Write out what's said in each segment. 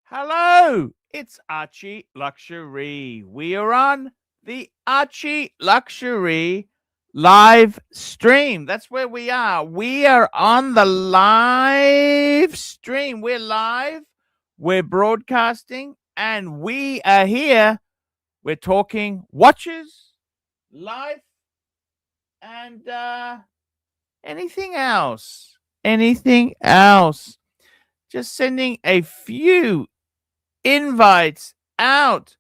Hello, it's Archie Luxury. We are on the Archie Luxury live stream. That's where we are. We are on the live stream. We're live, we're broadcasting, and we are here. We're talking watches, life, and anything else. Anything else. Just sending a few invites out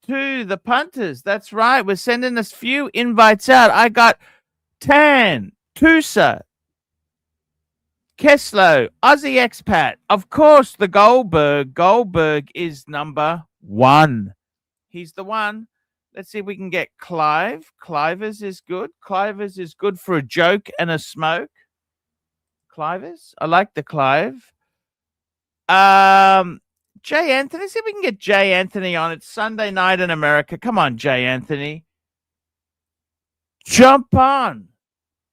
to the punters. That's right. We're sending a few invites out. I got Tan, Tusa, Keslow, Aussie Expat. Of course, the Goldberg. Goldberg is number one. He's the one. Let's see if we can get Clive. Clivers is good. Clivers is good for a joke and a smoke. Clivers. I like the Clive. Jay Anthony, see if we can get Jay Anthony on. It's Sunday night in America. Come on, Jay Anthony. Jump on.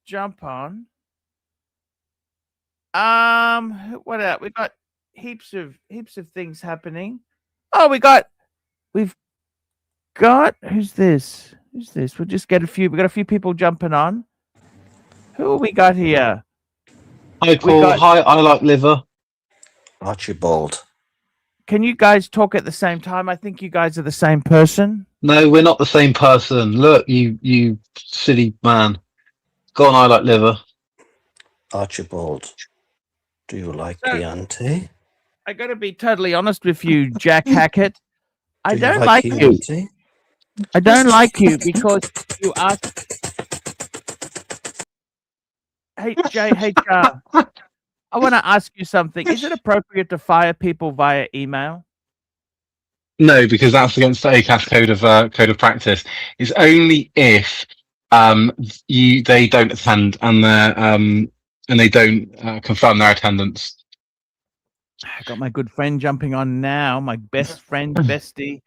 Jump on. What else? We got heaps of things happening. Oh, we've got who's this? Who's this? We'll just get we got a few people jumping on. Who have we got here? Hi Paul, hi, I like liver. Archibald. Can you guys talk at the same time? I think you guys are the same person. No, we're not the same person. Look, you silly man. Go on, I like liver. Archibald, do you like Chianti? I got to be totally honest with you, Jack Hackett. I don't like you. Chianti? I don't like you because you ask. Hey, JHR. I want to ask you something. Is it appropriate to fire people via email? No, because that's against the ACAS code of practice. It's only if they don't attend and they don't confirm their attendance. I got my good friend jumping on now. My best friend, bestie.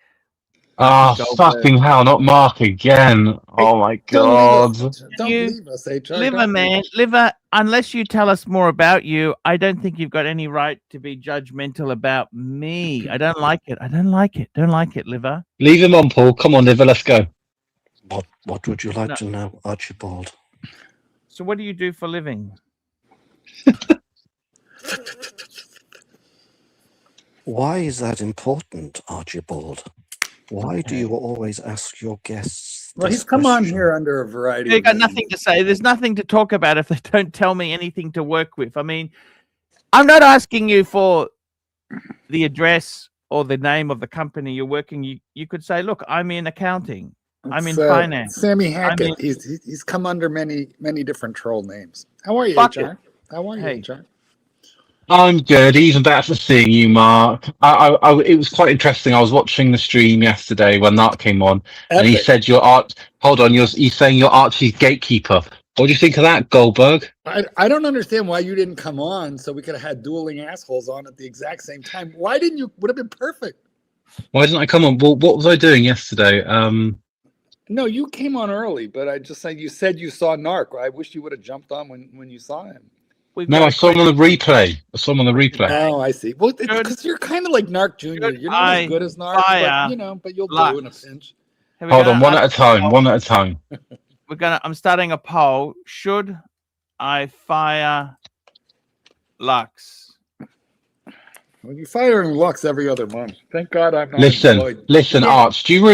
Oh, fucking hell, not Mark again. Oh my God. Don't leave us, HR. Liver, man. Liver, unless you tell us more about you, I don't think you've got any right to be judgmental about me. I don't like it. I don't like it. Don't like it, Liver. Leave him on, Paul. Come on, liver, let's go. What would you like to know, Archibald? So what do you do for a living? Why is that important, Archibald? Why do you always ask your guests? Well, he's come on here under a variety. They've got nothing to say. There's nothing to talk about if they don't tell me anything to work with. I mean, I'm not asking you for the address or the name of the company you're working. You could say, look, I'm in accounting. I'm in finance. Sammy Hackett. He's come under many different troll names. How are you, HR? How are you, HR? I'm good. Even better for seeing you, Mark. It was quite interesting. I was watching the stream yesterday when Mark came on, and he said your art. Hold on, he's saying you're Archie's gatekeeper. What do you think of that, Goldberg? I don't understand why you didn't come on so we could have had dueling assholes on at the exact same time. Why didn't you? Would have been perfect. Why didn't I come on? Well, what was I doing yesterday? No, you came on early, but I just said you saw Narc. I wish you would have jumped on when you saw him. No, I saw him on the replay. Oh, I see. Well, because you're kind of like Narc Jr. You're not as good as Narc, but you'll do in a pinch. Hold on, one at a time. I'm starting a poll. Should I fire Lux? Well, you're firing Lux every other month. Thank God I'm not employed. Listen, Arch, do you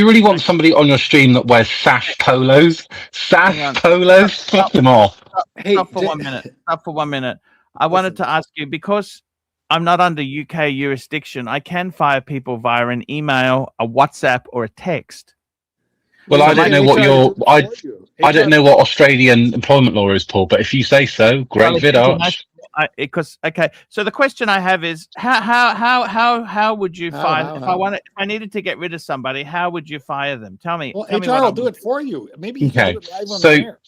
really want somebody on your stream that wears sash polos? Fuck them off. Stop for 1 minute. Stop for 1 minute. I wanted to ask you, because I'm not under UK jurisdiction, I can fire people via an email, a WhatsApp, or a text. Well, I don't know what I don't know what Australian employment law is, Paul. But if you say so, great vid, Arch. Okay. So the question I have is, how would you fire if I needed to get rid of somebody? How would you fire them? Tell me. Well, HR will do it for you. Maybe you can do it live on the air.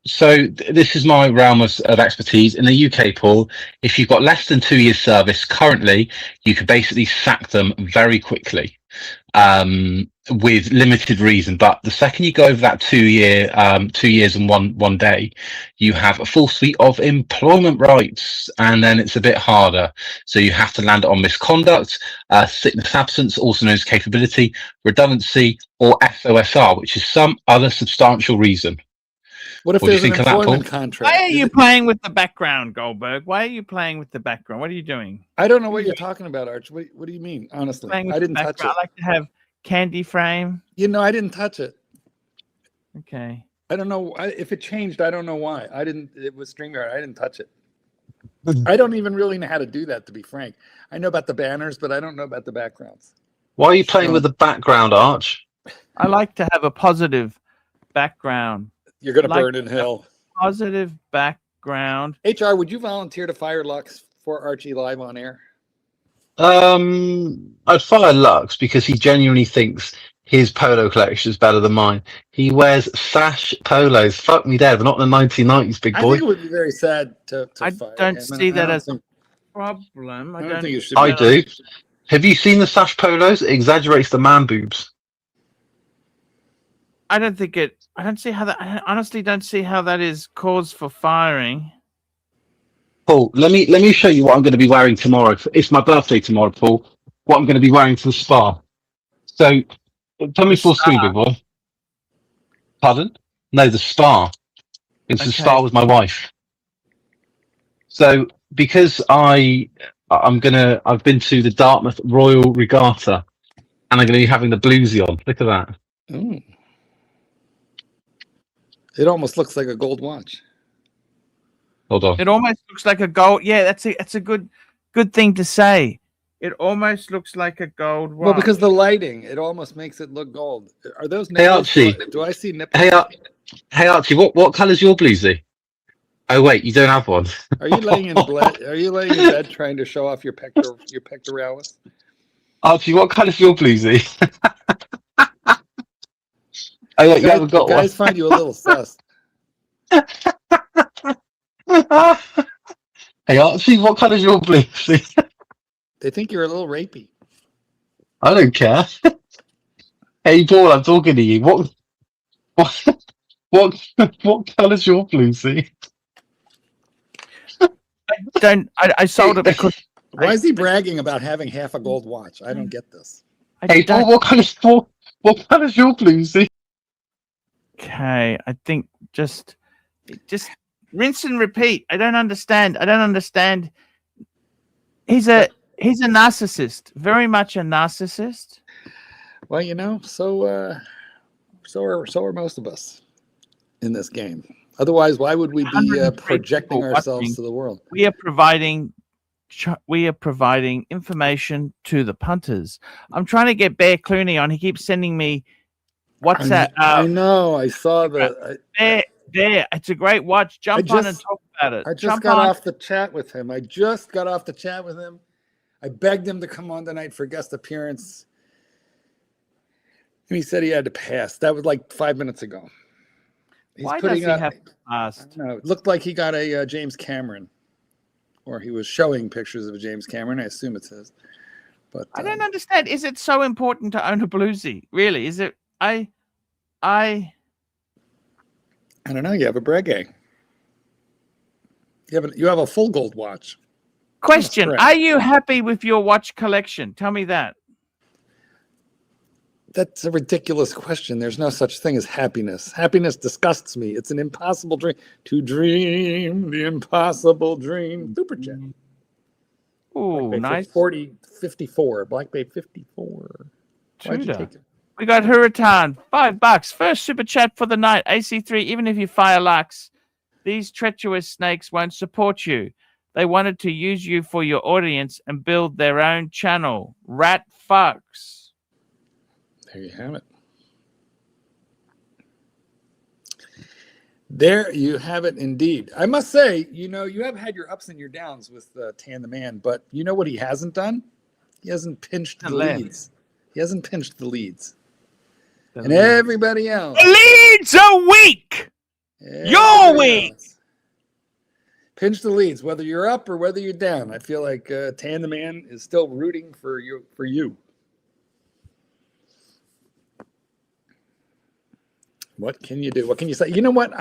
So this is my realm of expertise. In the UK, Paul, if you've got less than 2 years service currently, you could basically sack them very quickly. with limited reason. But the second you go over that 2 year, 2 years and one day, you have a full suite of employment rights, and then it's a bit harder. So you have to land it on misconduct, sickness absence, also known as capability, redundancy, or SOSR, which is some other substantial reason. What if there's an employment contract? Why are you playing with the background, Goldberg? Why are you playing with the background? What are you doing? I don't know what you're talking about, Arch. What do you mean? Honestly, I didn't touch it. I like to have candy frame. You know, I didn't touch it. Okay. I don't know if it changed. I don't know why. I didn't. It was StreamYard. I didn't touch it. I don't even really know how to do that, to be frank. I know about the banners, but I don't know about the backgrounds. Why are you playing with the background, Arch? I like to have a positive background. You're going to burn in hell. Positive background. HR, would you volunteer to fire Lux for Archie live on air? I'd fire Lux because he genuinely thinks his polo collection is better than mine. He wears sash polos. Fuck me dead. We're not in the 1990s, big boy. I think it would be very sad to I fire don't him. see that as a problem. I don't think it should. I do. Have you seen the sash polos? It exaggerates the man boobs. I don't think it. I don't see how that. I honestly don't see how that is cause for firing. Paul, let me show you what I'm going to be wearing tomorrow. It's my birthday tomorrow, Paul. What I'm going to be wearing to the spa. So, tell me full screen, big boy. Pardon? No, the spa. It's the spa with my wife. So, because I've been to the Dartmouth Royal Regatta, and I'm going to be having the bluesy on. Look at that. Ooh. It almost looks like a gold watch. Hold on. It almost looks like a gold. Yeah, that's a good thing to say. It almost looks like a gold watch. Well, because the lighting, it almost makes it look gold. Are those nipples? Hey, Archie. Do I see nipples? Hey Archie, what colour's your bluesy? Oh wait, you don't have one. Are you laying in bed? Are you laying in bed trying to show off your pectoralis? Archie, what colour's your bluesy? Oh yeah, you haven't got one. Guys find you a little sus. Hey Archie, what colour's your bluesy? They think you're a little rapey. I don't care. Hey Paul, I'm talking to you. What colour's your bluesy? I sold it because. Why is he bragging about having half a gold watch? I don't get this. Hey Paul, what colour's your bluesy? Okay, I think just rinse and repeat. I don't understand. He's a narcissist, very much a narcissist. Well, you know, so are most of us in this game. Otherwise, why would we be projecting ourselves to the world? We are providing information to the punters. I'm trying to get Bear Clooney on. He keeps sending me WhatsApp. I know. I saw the Bear. It's a great watch. Jump on and talk about it. I just got off the chat with him. I begged him to come on tonight for guest appearance. And he said he had to pass. That was like 5 minutes ago. Why does he have to pass? It looked like he got a James Cameron. Or he was showing pictures of a James Cameron. I assume it's his. But I don't understand. Is it so important to own a bluesy? Really? Is it? I don't know. You have a Breguet. You have a full gold watch. Question: are you happy with your watch collection? Tell me that. That's a ridiculous question. There's no such thing as happiness. Happiness disgusts me. It's an impossible dream. To dream the impossible dream. Super chat. Ooh, nice. 54. Black Bay 54. Why'd you take it? We got Hurritan, $5. First super chat for the night. AC3, even if you fire Lux, these treacherous snakes won't support you. They wanted to use you for your audience and build their own channel. Rat fucks. There you have it. There you have it indeed. I must say, you know, you have had your ups and your downs with Tan the Man, but you know what he hasn't done? He hasn't pinched the leads. He hasn't pinched the leads. And everybody else. The leads are weak. You're weak. Pinch the leads, whether you're up or whether you're down. I feel like Tan the Man is still rooting for you. What can you do? What can you say? You know what?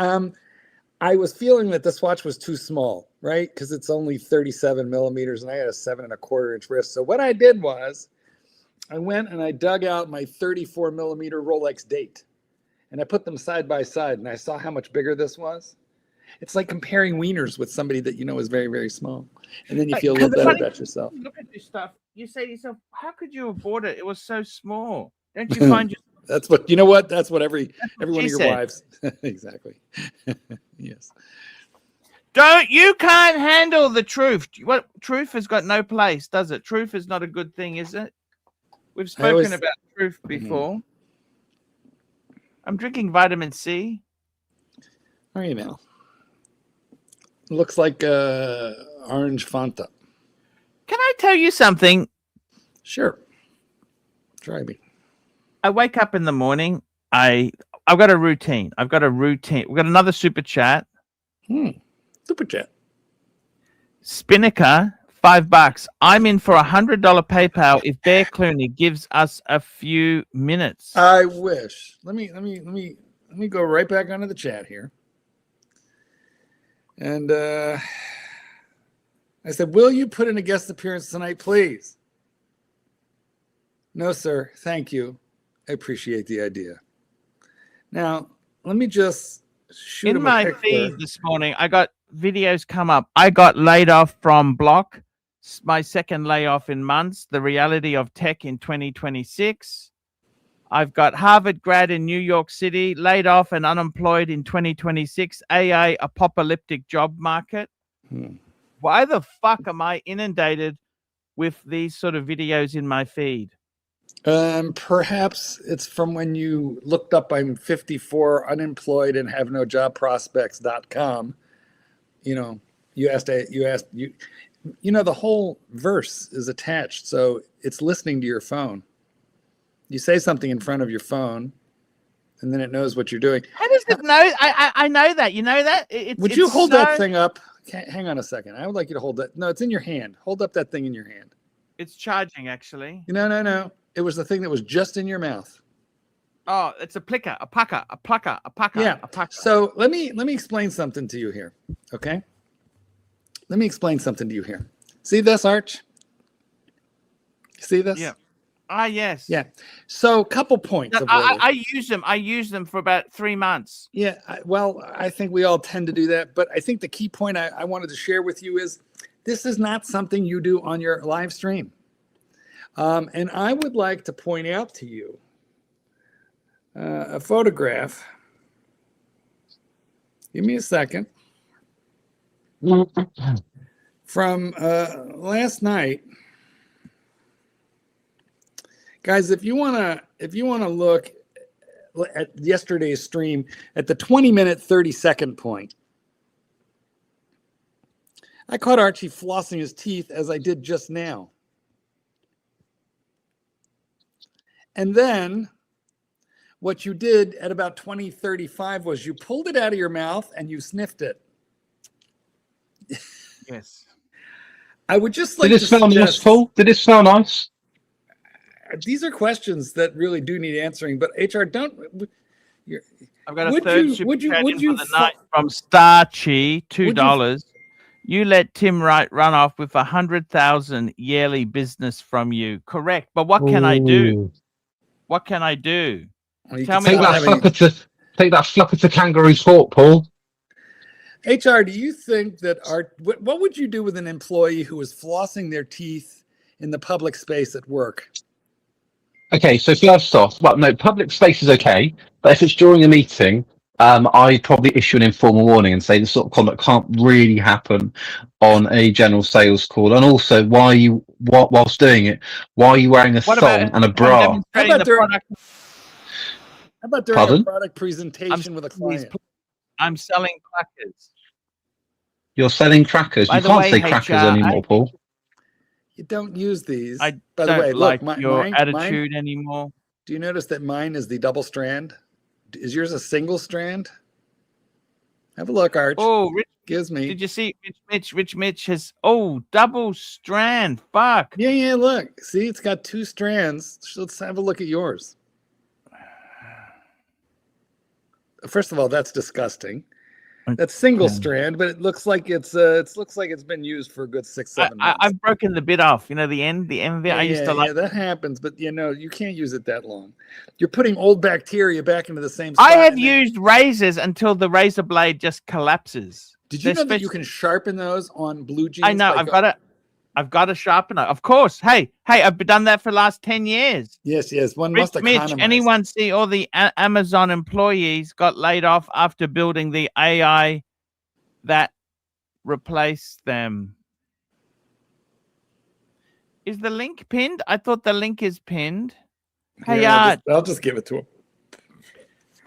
I was feeling that this watch was too small, right? Because it's only 37 millimeters and I had a 7¼ inch wrist. So what I did was I went and I dug out my 34 millimeter Rolex date and I put them side by side and I saw how much bigger this was. It's like comparing wieners with somebody that you know is very, very small. And then you feel a little better about yourself. Look at this stuff. You say to yourself, how could you have bought it? It was so small. Don't you find yourself? That's what, you know what? That's what every one of your said. wives. Exactly. Yes. You can't handle the truth. What truth has got no place, does it? Truth is not a good thing, is it? We've spoken about truth before. I'm drinking vitamin C. How are you now? Looks like orange Fanta. Can I tell you something? Sure. Try me. I wake up in the morning. I've got a routine. We've got another super chat. Super chat. Spinnaker, $5. I'm in for $100 PayPal if Bear Clooney gives us a few minutes. I wish. Let me go right back onto the chat here. And I said, will you put in a guest appearance tonight, please? No, sir. Thank you. I appreciate the idea. Now, let me just shoot in my feed this morning. I got videos come up. I got laid off from Block, my second layoff in months. The reality of tech in 2026. I've got Harvard grad in New York City, laid off and unemployed in 2026. AA apocalyptic job market. Why the fuck am I inundated with these sort of videos in my feed? Perhaps it's from when you looked up I'm 54, unemployed, and have no job prospects.com. You know, you know, the whole verse is attached. So it's listening to your phone. You say something in front of your phone and then it knows what you're doing. How does it know? I know that. You know that? Would you hold that thing up? Hang on a second. I would like you to hold that. No, it's in your hand. Hold up that thing in your hand. It's charging, actually. No. It was the thing that was just in your mouth. Oh, it's a plicker, a pucker. Yeah. A pucker. So let me explain something to you here. Okay. Let me explain something to you here. See this, Arch? See this? Yeah. Yes. Yeah. So, couple points. I use them. I use them for about 3 months. Yeah. I think we all tend to do that. But I think the key point I wanted to share with you is this is not something you do on your live stream. And I would like to point out to you a photograph. Give me a second. From last night. Guys, if you wanna look at yesterday's stream at the 20-minute, 30-second point, I caught Archie flossing his teeth as I did just now. And then what you did at about 20:35 was you pulled it out of your mouth and you sniffed it. Yes. I would just like to Did it smell nice, Paul? Did it smell nice? These are questions that really do need answering, but HR, don't. I've got a third super chat in for the night from Starchy, $2. You let Tim Wright run off with 100,000 yearly business from you. Correct, but what can I do? What can I do? Tell me. Take that flucker to kangaroo sport, Paul. HR, do you think that what would you do with an employee who was flossing their teeth in the public space at work? Okay, so first off, well, no, public space is okay, but if it's during a meeting, I'd probably issue an informal warning and say this sort of conduct can't really happen on a general sales call. And also, whilst doing it, why are you wearing a thong and a bra? How about during a product presentation with a client? I'm selling crackers. You're selling crackers? You can't say crackers anymore, Paul. You don't use these. By the way, look, your attitude anymore. Do you notice that mine is the double strand? Is yours a single strand? Have a look, Arch. Oh, gives me. Did you see Rich Mitch has double strand? Fuck. Yeah. Look, see, it's got 2 strands. Let's have a look at yours. first of all, that's disgusting. That's single Okay. strand, but it looks like it's been used for a good 6-7 months. I've broken the bit off. You know, the end bit. I used to like. That happens, but you can't use it that long. You're putting old bacteria back into the same spot. I have used razors until the razor blade just collapses. Did you know that you can sharpen those on blue jeans? I know. I've got a sharpener. Of course. Hey, I've done that for the last 10 years. Yes. One must economize. Mitch, anyone see all the Amazon employees got laid off after building the AI that replaced them? Is the link pinned? I thought the link is pinned. Hey, I'll just give it to him.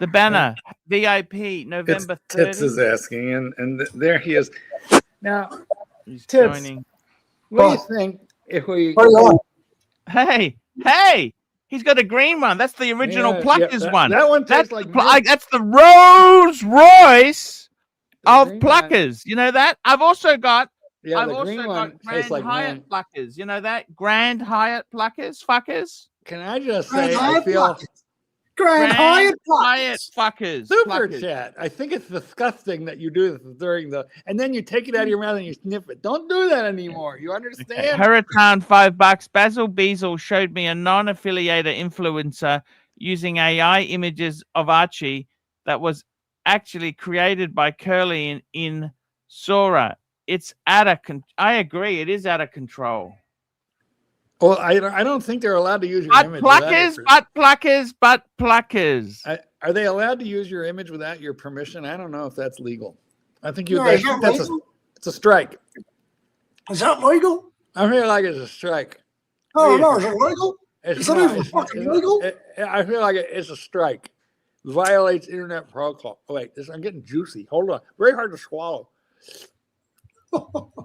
The banner, VIP, November 30th. Tits is asking, and there he is. Now, He's Tits, joining. what do you think if we... Hey, he's got a green one. That's the original Pluckers one. That one tastes that's the Rolls Royce of Pluckers. You know that? I've also got Grand Hyatt Pluckers. You know that? Grand Hyatt Pluckers, fuckers. Can I just say, I feel... Grand Hyatt Pluckers. Super chat. I think it's disgusting that you do this during and then you take it out of your mouth and you sniff it. Don't do that anymore. You understand? Hurricane $5. Basil Beazle showed me a non-affiliated influencer using AI images of Archie that was actually created by Curly in Sora. It's I agree. It is out of control. Well, I don't think they're allowed to use your image. But pluckers. Are they allowed to use your image without your permission? I don't know if that's legal. I think it's a strike. Is that legal? I feel like it's a strike. Oh, no, is it legal? Is it even fucking legal? I feel like it's a strike. It violates internet protocol. Oh, wait, I'm getting juicy. Hold on. Very hard to swallow.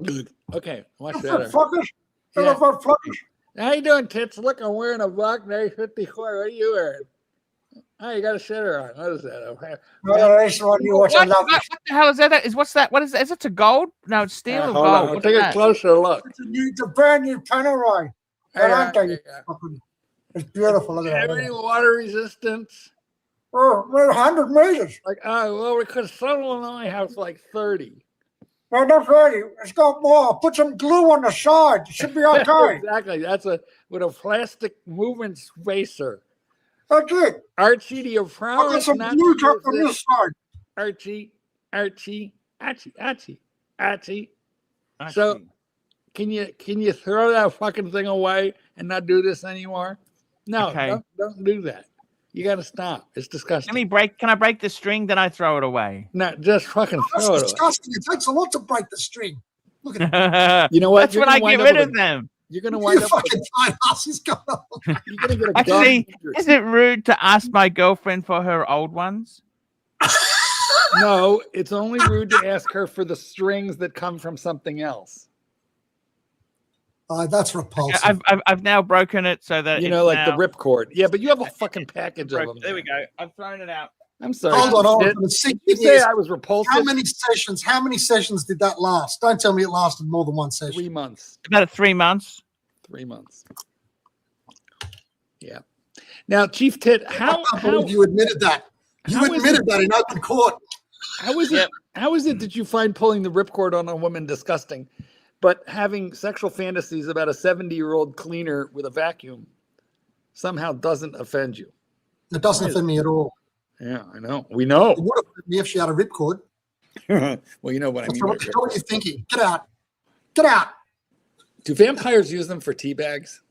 Good. Okay, much better. How you doing, Tits? Look, I'm wearing a Buck 54. What are you wearing? Oh, you got a shitter on. What is that? What the hell is that? What's that? What is that? Is it a gold? No, it's steel or gold. We'll take a closer look. It's a brand new Panerai. It's beautiful. Look at that. Any water resistance? We're 100 meters. We could settle in my house like 30. No, not 30. It's got more. Put some glue on the side. It should be okay. Exactly. That's with a plastic movement spacer. That's it. Archie, do you promise some not glue to use on this side? Archie. So, can you throw that fucking thing away and not do this anymore? No, don't do that. You got to stop. It's disgusting. Can I break the string? Then I throw it away. No, just fucking throw it. That's disgusting. It takes a lot to break the string. Look at it. You know what? That's when I get rid of them. You're going to wind up. Fucking tight asses going on. You're going to get a Actually, is it rude to ask my girlfriend for her old ones? No, it's only rude to ask her for the strings that come from something else. That's repulsive. I've now broken it so that the ripcord. Yeah, but you have a fucking package of them. There we go. I've thrown it out. I'm sorry. Hold on. You say I was repulsive. How many sessions did that last? Don't tell me it lasted more than one session. 3 months. About 3 months. 3 months. Yeah. Now, Chief Tit, how you admitted that? You admitted that in open court. How is it? How is it that you find pulling the ripcord on a woman disgusting, but having sexual fantasies about a 70-year-old cleaner with a vacuum somehow doesn't offend you? It doesn't offend me at all. Yeah, I know. We know. It would offend me if she had a ripcord. Well, you know what I mean. What are you thinking? Get out. Get out. Do vampires use them for tea bags?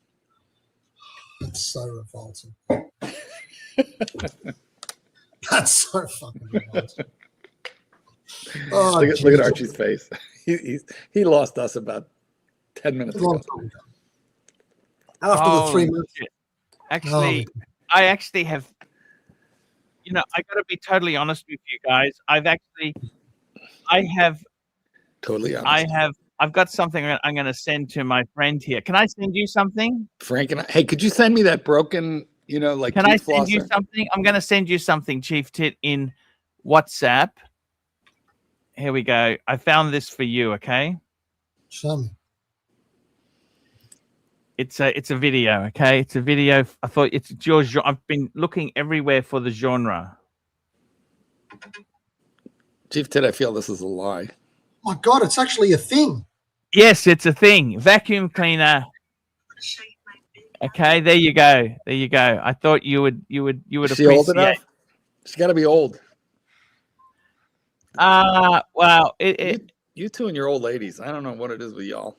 That's so revolting. That's so fucking revolting. Oh, look at Archie's face. He lost us about 10 minutes ago. After the 3 months. Actually, I actually have. I got to be totally honest with you guys. I've totally honest. I've got something I'm going to send to my friend here. Can I send you something? Frank hey, could you send me that broken, Can I send you something? I'm going to send you something, Chief Tit, in WhatsApp. Here we go. I found this for you, okay? Show me. It's a video, okay? It's a video. I thought it's your genre. I've been looking everywhere for the genre. Chief Tit, I feel this is a lie. My God, it's actually a thing. Yes, it's a thing. Vacuum cleaner. Okay, there you go. There you go. I thought you would Is she old appreciate. enough? She's got to be old. Well, You two and your old ladies. I don't know what it is with y'all.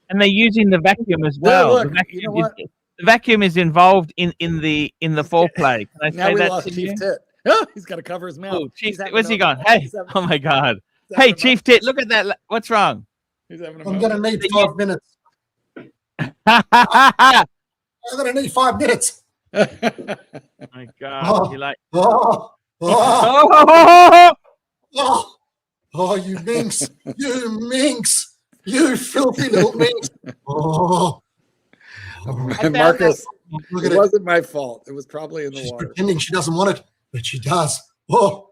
and they're using the vacuum as Well, well. look, you know what? The vacuum is involved in the foreplay. Can I Now say we that lost to Chief you? Tit. Oh, he's got to cover his mouth. Oh, Chief, He's having where's he a- gone? Hey, he's having- oh my God. he's having Hey, a Chief Tit, look at that. What's wrong? He's having a I'm going to need So 5 minutes. Oh I'm going to need 5 minutes. my God. You like. Oh, oh, Oh! oh, oh, you minx. You minx. You filthy little minx. Oh, found Marcus, look it at it. wasn't my fault. It was probably in the She's water. pretending she doesn't want it, but she does. Oh.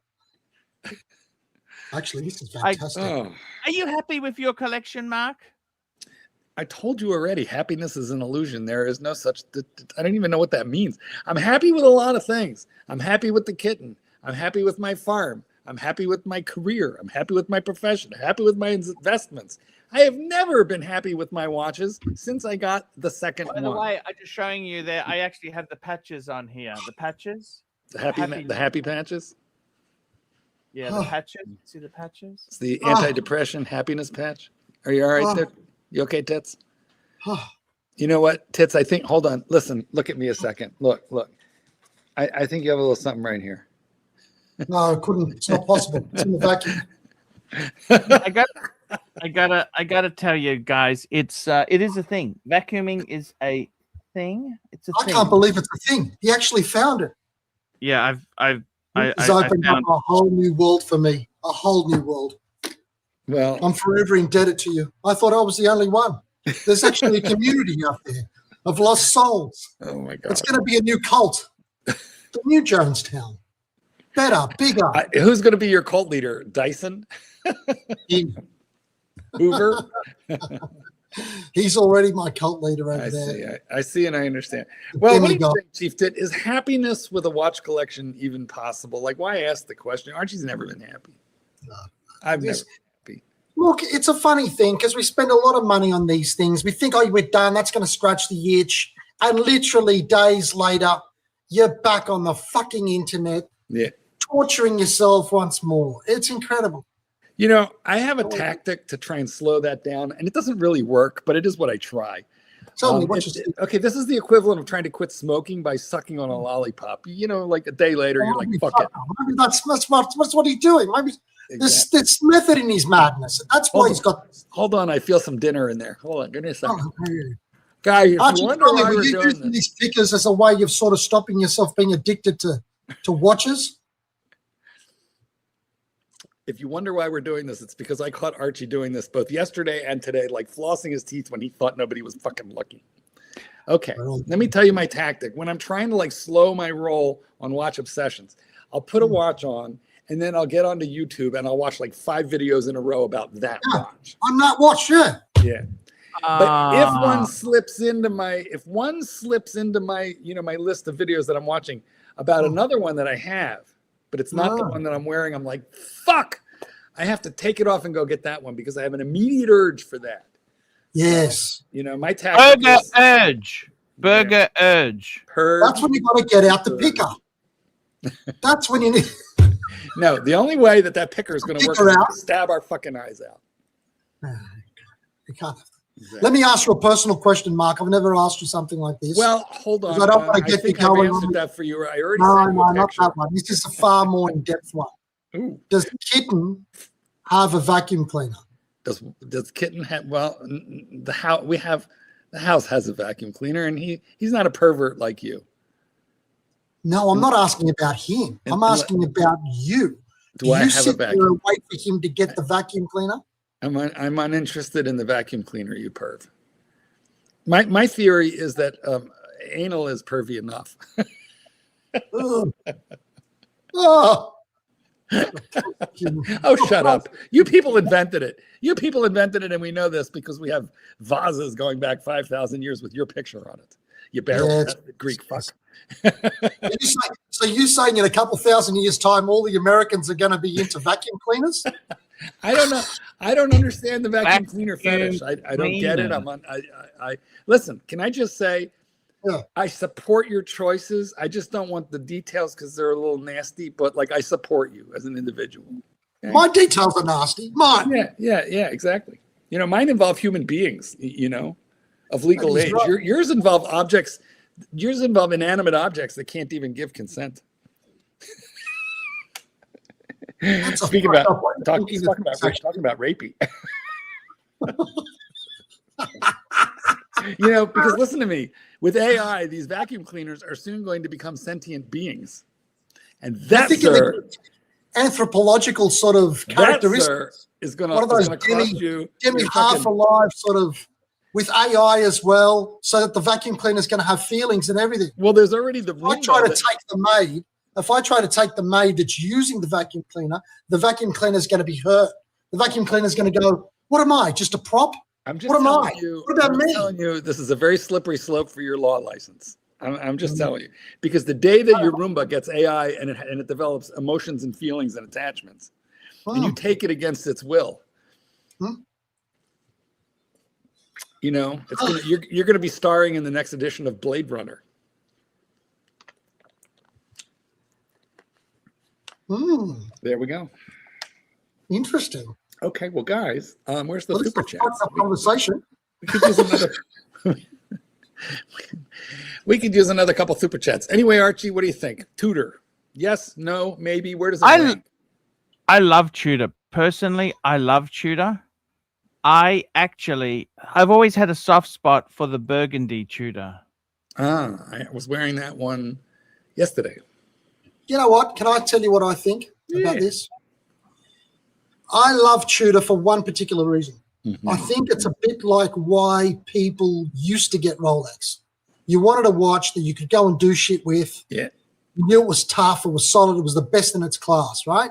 Actually, this is fantastic. Oh, Are you happy with your collection, Mark? I told you already. Happiness is an illusion. There is no such. I don't even know what that means. I'm happy with a lot of things. I'm happy with the kitten. I'm happy with my farm. I'm happy with my career. I'm happy with my profession. I'm happy with my investments. I have never been happy with my watches since I got the second By the one. way, I'm just showing you there. I actually have the patches on here. The patches? The happy patches. Yeah, the patches. See the patches? It's the anti-depression happiness patch. Are you all right there? You okay, Tits? You know what, Tits? I think. Hold on. Listen. Look at me a second. Look. I think you have a little something right here. No, I couldn't. It's not possible. It's in the vacuum. I gotta tell you guys, it is a thing. Vacuuming is a thing. It's a I thing. can't believe it's a thing. He actually found it. Yeah, It's opened up a whole new world for me. A whole new world. Well, I'm forever indebted to you. I thought I was the only one. There's actually a community out there of lost souls. oh my God. It's going to be a new cult. The new Jonestown. Better, bigger. Who's going to be your cult leader? Dyson? Hoover? He's already my cult leader over I there. see. I see and I understand. Well, what do you Demigod. think, Chief Tit? Is happiness with a watch collection even possible? Like, why ask the question? Archie's never been happy. No. I've never Yes. been happy. Look, it's a funny thing because we spend a lot of money on these things. We think, oh, we're done. That's going to scratch the itch. And literally days later, you're back on the fucking internet, Yeah. torturing yourself once more. It's incredible. You know, I have a tactic to try and slow that down, and it doesn't really work, but it is what I try. Tell me what you think. Okay, this is the equivalent of trying to quit smoking by sucking on a lollipop. You know, like a day later, you're like, fuck it. Maybe that's what he's doing. Maybe there's method in his madness. That's why he's got this. Hold on, I feel some dinner in there. Hold on, give me a second. Oh, Guy, if Archie, you wonder tell me, why were we're you doing using this. these pickers as a way of sort of stopping yourself being addicted to watches? If you wonder why we're doing this, it's because I caught Archie doing this both yesterday and today, like flossing his teeth when he thought nobody was fucking looking. Okay, let me tell you my tactic. When I'm trying to like slow my roll on watch obsessions, I'll put a watch on and then I'll get onto YouTube and I'll watch like 5 videos in a row about that watch. On that watch, yeah. Yeah. But if one slips into my, you know, my list of videos that I'm watching about another one that I have, but it's not the one that I'm wearing, I'm like, fuck, I have to take it off and go get that one because I have an immediate urge for that. Yes. You know, my tactic Burger is urge. Burger urge. purge. That's when you got to get out the picker. That's when you need. No, the only way that picker is going to work Picker is out. to stab our fucking eyes out. You can't. Exactly. Let me ask you a personal question, Mark. I've never asked you something like this. Well, hold on. Because I don't want to I get think you going I've answered on. that for you. I already No, sent you a not picture. that one. This is a far more in-depth one. Ooh. Does Kitten have a vacuum cleaner? Does Kitten have? Well, the house has a vacuum cleaner, and he's not a pervert like you. No, I'm not asking about him. I'm asking about you. Do I you have a sit there vacuum? and wait for him to get the vacuum cleaner? I'm uninterested in the vacuum cleaner, you perv. My theory is that anal is pervy enough. Ugh. Oh. Oh, shut up. You people invented it. And we know this because we have vases going back 5,000 years with your picture on it. You barrel. Yeah, That's the Greek fuck. So you're saying in a couple thousand years' time, all the Americans are going to be into vacuum cleaners? I don't know. I don't understand the vacuum cleaner fetish. I don't get it. I listen. Can I just say, Yeah. I support your choices. I just don't want the details because they're a little nasty. But like, I support you as an individual. Okay? My details are nasty. Mine. Yeah, exactly. You know, mine involve human beings. You know, of legal age. Right. Yours involve objects. Yours involve inanimate objects that can't even give consent. Speaking about talking about rapey. You know, because listen to me, with AI, these vacuum cleaners are soon going to become sentient beings, and that, sir, anthropological sort of characteristics. That, sir, is going to cost you half alive sort of with AI as well, so that the vacuum cleaner is going to have feelings and everything. Well, there's already the. If I try to take the maid that's using the vacuum cleaner is going to be hurt. The vacuum cleaner is going to go, what am I, just a prop? I'm just what am I? You, what about me? I'm telling you, this is a very slippery slope for your law license. I'm just telling you. Because the day that your Roomba gets AI and it develops emotions and feelings and attachments, and you take it against its will, you know, you're going to be starring in the next edition of Blade Runner. There we go. Interesting. Okay, well, guys, where's the super chat? Conversation. We could use another. We could use another couple super chats. Anyway, Archie, what do you think? Tudor? Yes, no, maybe. Where does it rank? I love Tudor. Personally, I love Tudor. I've always had a soft spot for the burgundy Tudor. I was wearing that one yesterday. You know what? Can I tell you what I think about this? I love Tudor for one particular reason. I think it's a bit like why people used to get Rolex. You wanted a watch that you could go and do shit with. Yeah. You knew it was tough, it was solid, it was the best in its class, right?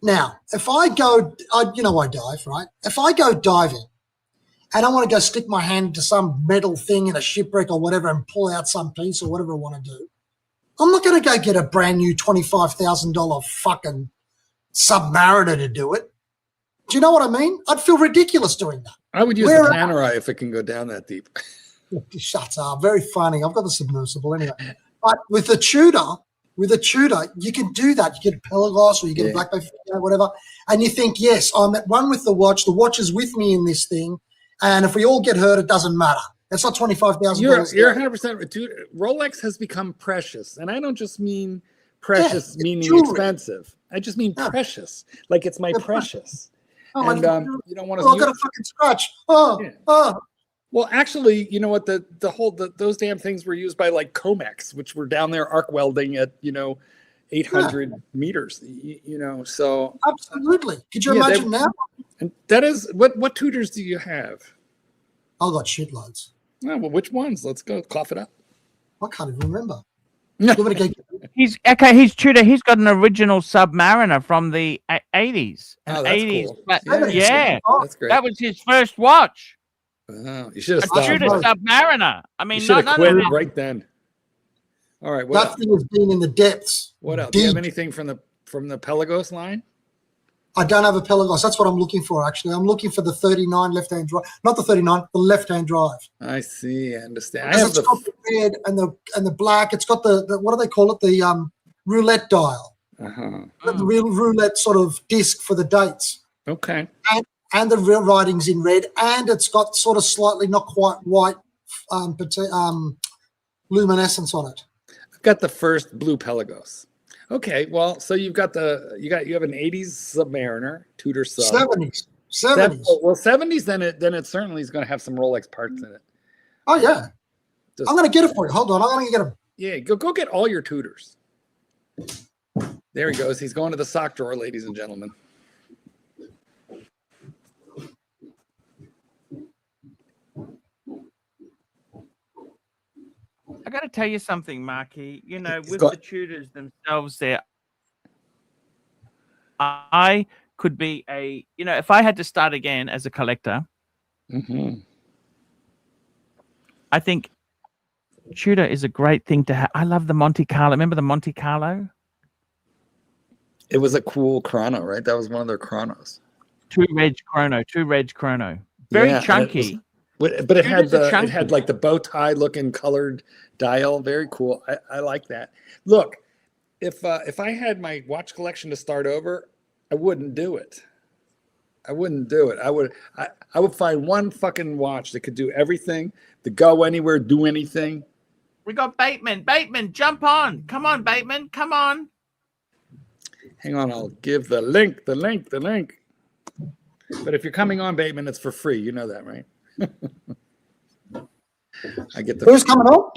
Now, if I go, I dive, right? If I go diving and I want to go stick my hand into some metal thing in a shipwreck or whatever and pull out some piece or whatever I want to do, I'm not going to go get a brand new $25,000 fucking Submariner to do it. Do you know what I mean? I'd feel ridiculous doing that. I would use a Panerai if it can go down that deep. Shut up. Very funny. I've got the submersible anyway. But with the Tudor, you can do that. You get a Pelagos or you get a Black Bay, whatever. And you think, yes, I'm at one with the watch. The watch is with me in this thing. And if we all get hurt, it doesn't matter. That's not $25,000. You're 100%. Dude, Rolex has become precious. And I don't just mean precious meaning jewelry. Expensive. I just mean precious. Like it's my precious. Oh, and you don't want to. I've got a fucking scratch. Well, actually, you know what? Those damn things were used by like Comex, which were down there arc welding at 800 meters. So absolutely. Could you imagine now? And that is what Tudors do you have? I've got shitloads. Oh, well, which ones? Let's go cough it up. I can't even remember. He's Tudor. He's got an original Submariner from the 80s. Oh, that's 80s. Cool. That's great. That was his first watch. Oh, you should have stopped. Tudor Submariner. I mean, you should have quit right then. All right. That thing has been in the depths. What else? Do you have anything from the Pelagos line? I don't have a Pelagos. That's what I'm looking for, actually. I'm looking for the 39 left-hand drive. Not the 39, the left-hand drive. I see. I understand. It's got the red and the black. It's got the what do they call it? The roulette dial. The real roulette sort of disc for the dates. Okay. And the real writing's in red. And it's got sort of slightly not quite white luminescence on it. I've got the first blue Pelagos. Okay, well, so you have an 80s Submariner, Tudor sub. 70s. Well, 70s, then it certainly is going to have some Rolex parts in it. Oh yeah, I'm going to get it for you. Hold on, I'm going to get them. Yeah, go get all your Tudors. There he goes. He's going to the sock drawer, ladies and gentlemen. I got to tell you something, Marky. With the Tudors themselves there, I could be if I had to start again as a collector, I think Tudor is a great thing to have. I love the Monte Carlo. Remember the Monte Carlo? It was a cool chrono, right? That was one of their chronos. Two reg chrono. Very Yeah, chunky. But it had Tudor's the chunky. it had like the bow tie looking colored dial. Very cool. I like that. Look, if I had my watch collection to start over, I wouldn't do it. I wouldn't do it. I would find one fucking watch that could do everything, to go anywhere, do anything. We got Bateman. Bateman, jump on. Come on, Bateman. Come on. Hang on, I'll give the link. But if you're coming on, Bateman, it's for free. You know that, right? I get the. Who's coming on?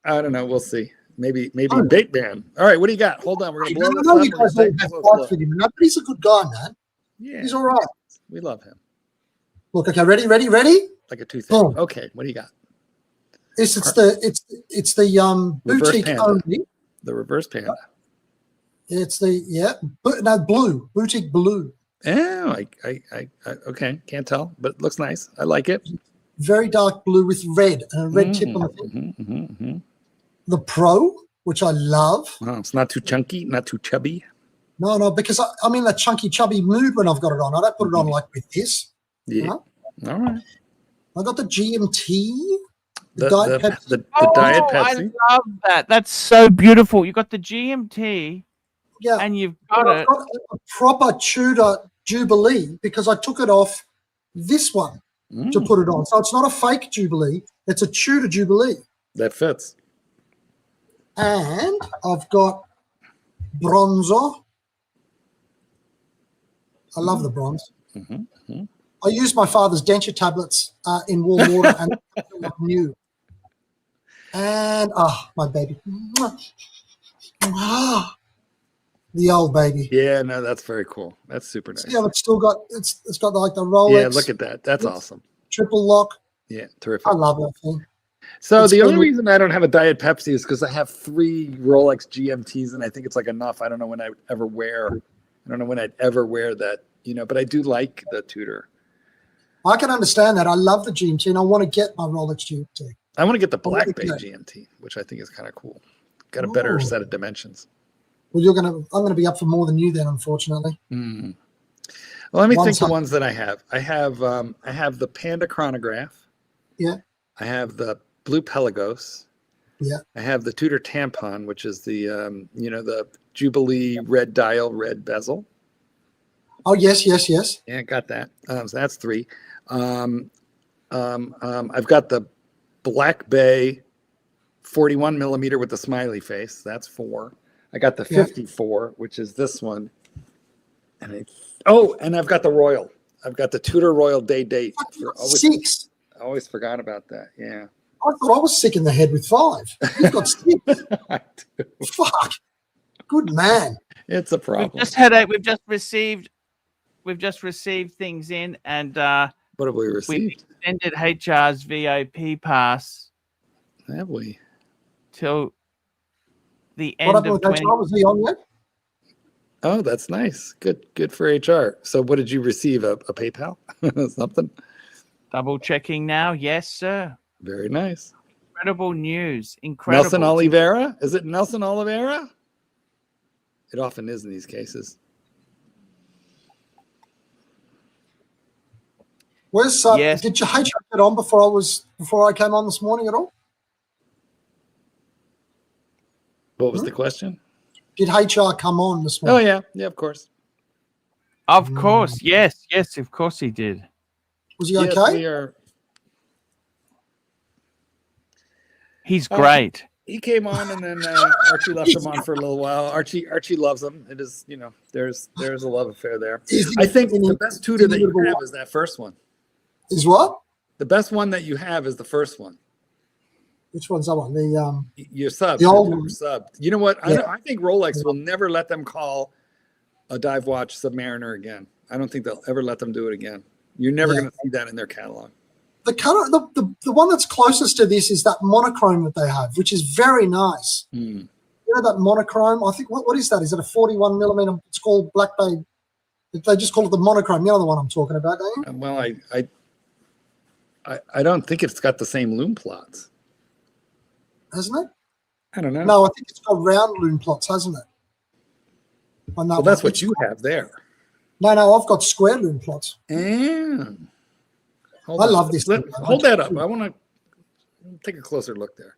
I don't know. We'll see. Maybe Bateman. All right, what do you got? Hold on, we're gonna blow I this know up. you We're guys gonna all take have this fights slow. with him, but he's a good guy, man. Yeah, He's all right. we love him. Look, okay, ready? Like a toothache. Boom. Okay, what do you got? It's the Reverse boutique panda. only. The reverse panda. It's the blue boutique blue. Oh, I okay, can't tell, but it looks nice. I like it. Very dark blue with red and a red tip on the thing. The Pro, which I love. Oh, it's not too chunky, not too chubby. No, because I'm in that chunky, chubby mood when I've got it on. I don't put it on like with this. Yeah. You know? All right. I got the GMT. The Diet Pepsi. the Diet Pepsi. I love that. That's so beautiful. You got the GMT Yeah. and you've But got I've it. got a proper Tudor Jubilee because I took it off this one to put it on. So it's not a fake Jubilee. It's a Tudor Jubilee. That fits. And I've got bronzer. I love the bronze. I used my father's denture tablets in warm water and they look new. And my baby. The old baby. Yeah, no, that's very cool. That's super nice. Yeah, it's still got it's got like the Rolex. Yeah, look at that. That's awesome. Triple lock. Yeah, terrific. I love that thing. So It's the only good. reason I don't have a Diet Pepsi is because I have 3 Rolex GMTs, and I think it's like enough. I don't know when I'd ever wear that, but I do like the Tudor. I can understand that. I love the GMT and I want to get my Rolex GMT. I want to get the Black like Bay that. GMT, which I think is kind of cool. Got a better Ooh. set of dimensions. Well, I'm gonna be up for more than you then, unfortunately. Well, let me think the 100. ones that I have. I have the Panda Chronograph. Yeah. I have the Blue Pelagos. Yeah. I have the Tudor Tampon, which is the the Jubilee red dial, red bezel. Oh yes. Yeah, I got that. So that's 3. I've got the Black Bay 41 millimeter with the smiley face. That's 4. I got the 54, which is this one. And I've got the Royal. I've got the Tudor Royal Date. Six. I always forgot about that. Yeah. I thought I was sick in the head with 5. You've got 6. I do. Fuck. Good man. It's a problem. We've just received things in, and What have we we've received? extended HR's VOP pass Have we? till the What end happened of with HR? Was he on yet? Oh, that's nice. Good for HR. So what did you receive? A PayPal? Something? double checking now. Yes, sir. Very nice. Incredible news. Incredible. Nelson Oliveira? Is it Nelson Oliveira? It often is in these cases. Where's Yes. Did your HR get on before I came on this morning at all? What was the question? Did HR come on this Oh morning? yeah, of course. Of course. Yes, of course he did. Was he Yes, okay? we are. He's great. He came on, and then Archie left him on for a little while. Archie loves him. It is, there's a love affair there. I think the best Tudor that you have is that first one. Is what? The best one that you have is the first one. Which one's that one? The Your sub. The old Tudor one. sub. You know what? Yeah. I think Rolex will never let them call a dive watch Submariner again. I don't think they'll ever let them do it again. You're never going to see that in their catalog. the color, the one that's closest to this is that monochrome that they have, which is very nice. You know that monochrome? I think what is that? Is it a 41 millimeter? It's called Black Bay. They just call it the monochrome. You know the one I'm talking about, don't you? Well, I don't think it's got the same loom plots. hasn't it? I don't know. No, I think it's got round loom plots, hasn't it? On that Well, that's one. what you have there. No, I've got square loom plots. And I love this. Hold that up. I want to take a closer look there.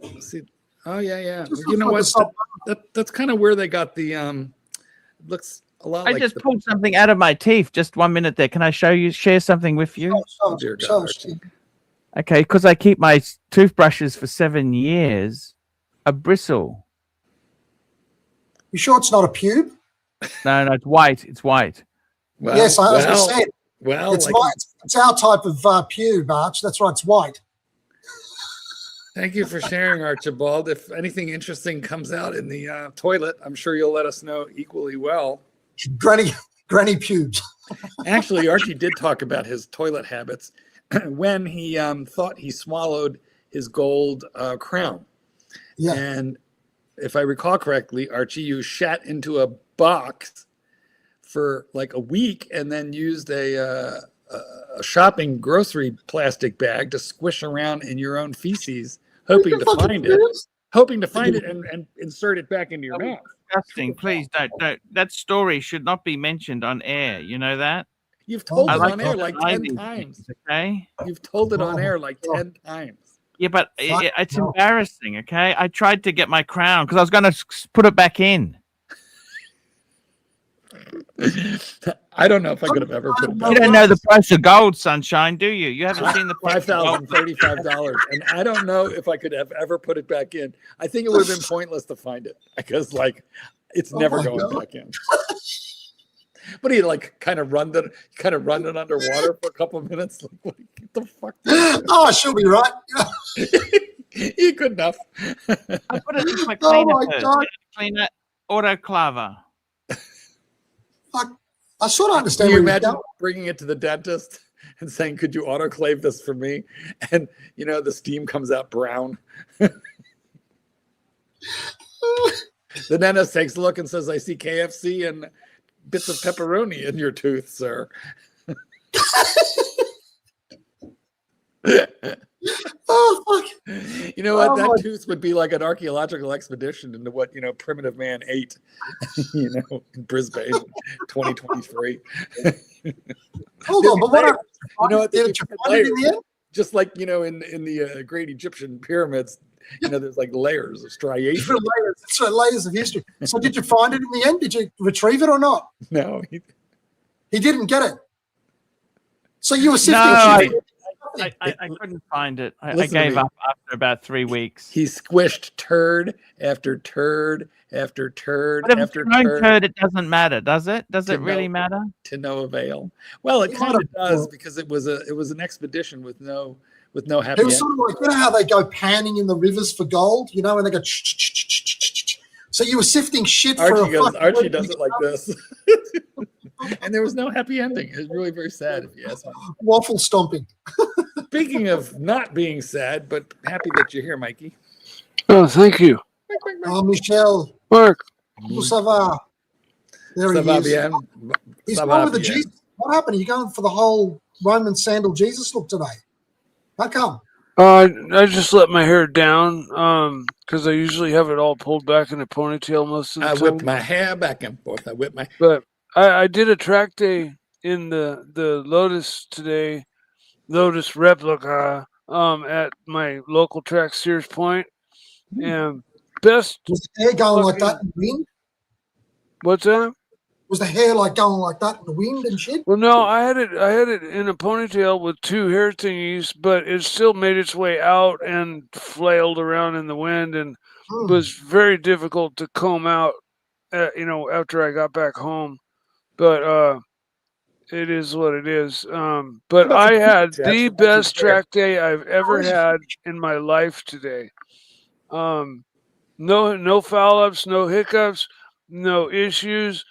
Let's see. Oh yeah. You know what? That's kind of where they got the. Looks a lot. I like just pulled something out of my teeth. Just 1 minute there. Can I share something with you? Dear God, Archie. Okay, because I keep my toothbrushes for 7 years. A bristle. You sure it's not a pube? No, it's white. It's white. Well, yes, as I said. Well, it's white. It's our type of pube, Arch. That's right. It's white. Thank you for sharing, Archibald. If anything interesting comes out in the toilet, I'm sure you'll let us know equally well. Granny pubes. Actually, Archie did talk about his toilet habits when he thought he swallowed his gold crown. Yeah. And if I recall correctly, Archie, you shat into a box for like a week and then used a shopping grocery plastic bag to squish around in your own feces, hoping to find it and insert it back into your mouth. Disgusting. Please don't. That story should not be mentioned on air. You know that? You've told it like on air like 10 times. Okay. You've told it on air like 10 times. Yeah, but it's embarrassing. Okay. I tried to get my crown because I was going to put it back in. I don't know if I could have ever put it back. You don't know the price of gold, Sunshine, do you? You haven't seen the price of gold. $5,035, and I don't know if I could have ever put it back in. I think it would have been pointless to find it because, like, it's never going back in. But he kind of run it underwater for a couple of minutes. Like, what the fuck? Oh, she'll be right. You good enough. I put it in my Oh cleaner. my God. Cleaner autoclaver. I sort of understand. Can you imagine bringing it to the dentist and saying, "Could you autoclave this for me?" And the steam comes out brown. The dentist takes a look and says, "I see KFC and bits of pepperoni in your tooth, sir." Oh fuck! You know what? That tooth would be like an archaeological expedition into what primitive man ate. In Brisbane, 2023. Hold on, but what? Did you find it in the end? Just like in the great Egyptian pyramids, there's like layers of striation. Layers of history. So did you find it in the end? Did you retrieve it or not? No, he didn't get it. So you were sifting. I couldn't find it. I gave up after about 3 weeks. He squished turd after turd after turd but if after it's your own turd. It doesn't matter, does it? Does it really matter? To no avail. Well, it kind of does because it was an expedition with no happy. It was sort of like how they go panning in the rivers for gold, and they go. So you were sifting shit. Archie does it like this. And there was no happy ending. It was really very sad, if you ask me. Waffle stomping. Speaking of not being sad, but happy that you're here, Mikey. Oh, thank you. Oh, Michel. Mark. Ça va? There he is. Bien. He's going with the Jesus. What happened? Are you going for the whole Roman sandal Jesus look today? How come? I just let my hair down because I usually have it all pulled back in a ponytail most of the time. I whip my hair back and forth. But I did a track day in the Lotus today, Lotus replica at my local track, Sears Point, and best. Was the hair going like that in the wind? What's that? Was the hair going like that in the wind and shit? Well, no, I had it in a ponytail with 2 hair thingies, but it still made its way out and flailed around in the wind, and was very difficult to comb out. After I got back home, but it is what it is. But I had the best track day I've ever had in my life today. No foul ups, no hiccups, no issues.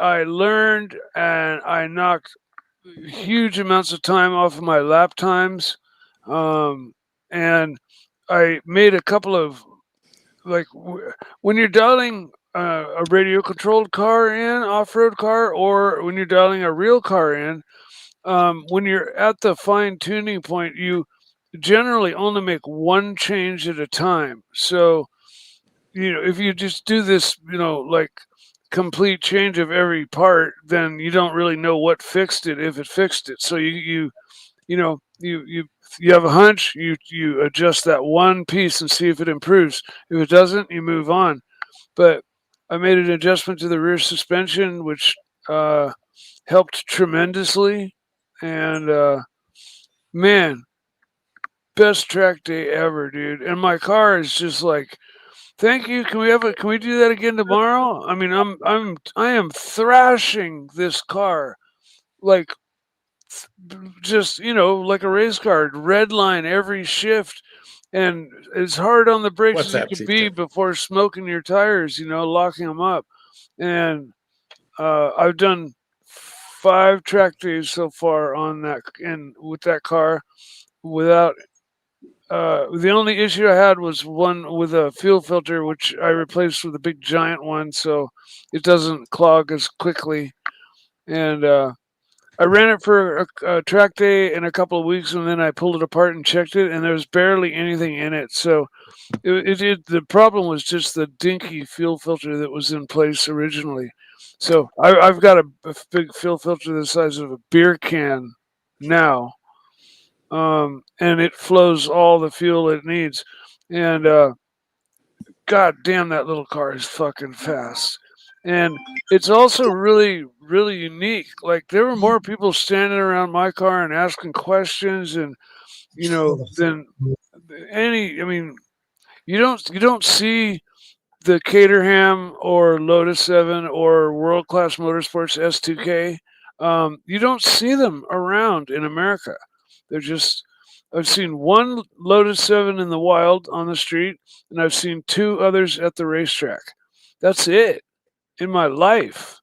I learned and I knocked huge amounts of time off of my lap times. And I made a couple of, when you're dialing a radio controlled car in, off-road car, or when you're dialing a real car in, when you're at the fine tuning point, you generally only make one change at a time. So, if you just do this, like complete change of every part, then you don't really know what fixed it if it fixed it. So you have a hunch, you adjust that one piece and see if it improves. If it doesn't, you move on. But I made an adjustment to the rear suspension, which helped tremendously. And man, best track day ever, dude. And my car is just like, thank you. Can we do that again tomorrow? I mean, I am thrashing this car like just, like a race car, red line every shift, and as hard on the brakes What's as you that, can Chief be Tip? before smoking your tires, locking them up. And I've done 5 track days so far on that, and with that car, without the only issue I had was one with a fuel filter, which I replaced with a big giant one, so it doesn't clog as quickly. And I ran it for a track day in a couple of weeks, and then I pulled it apart and checked it, and there was barely anything in it. So the problem was just the dinky fuel filter that was in place originally. So I've got a big fuel filter the size of a beer can now, and it flows all the fuel it needs. And god damn, that little car is fucking fast. And it's also really, really unique. Like, there were more people standing around my car and asking questions, and than any. I mean, you don't see the Caterham or Lotus 7 or World Class Motorsports S2K. You don't see them around in America. They're just. I've seen one Lotus 7 in the wild on the street, and I've seen 2 others at the racetrack. That's it in my life,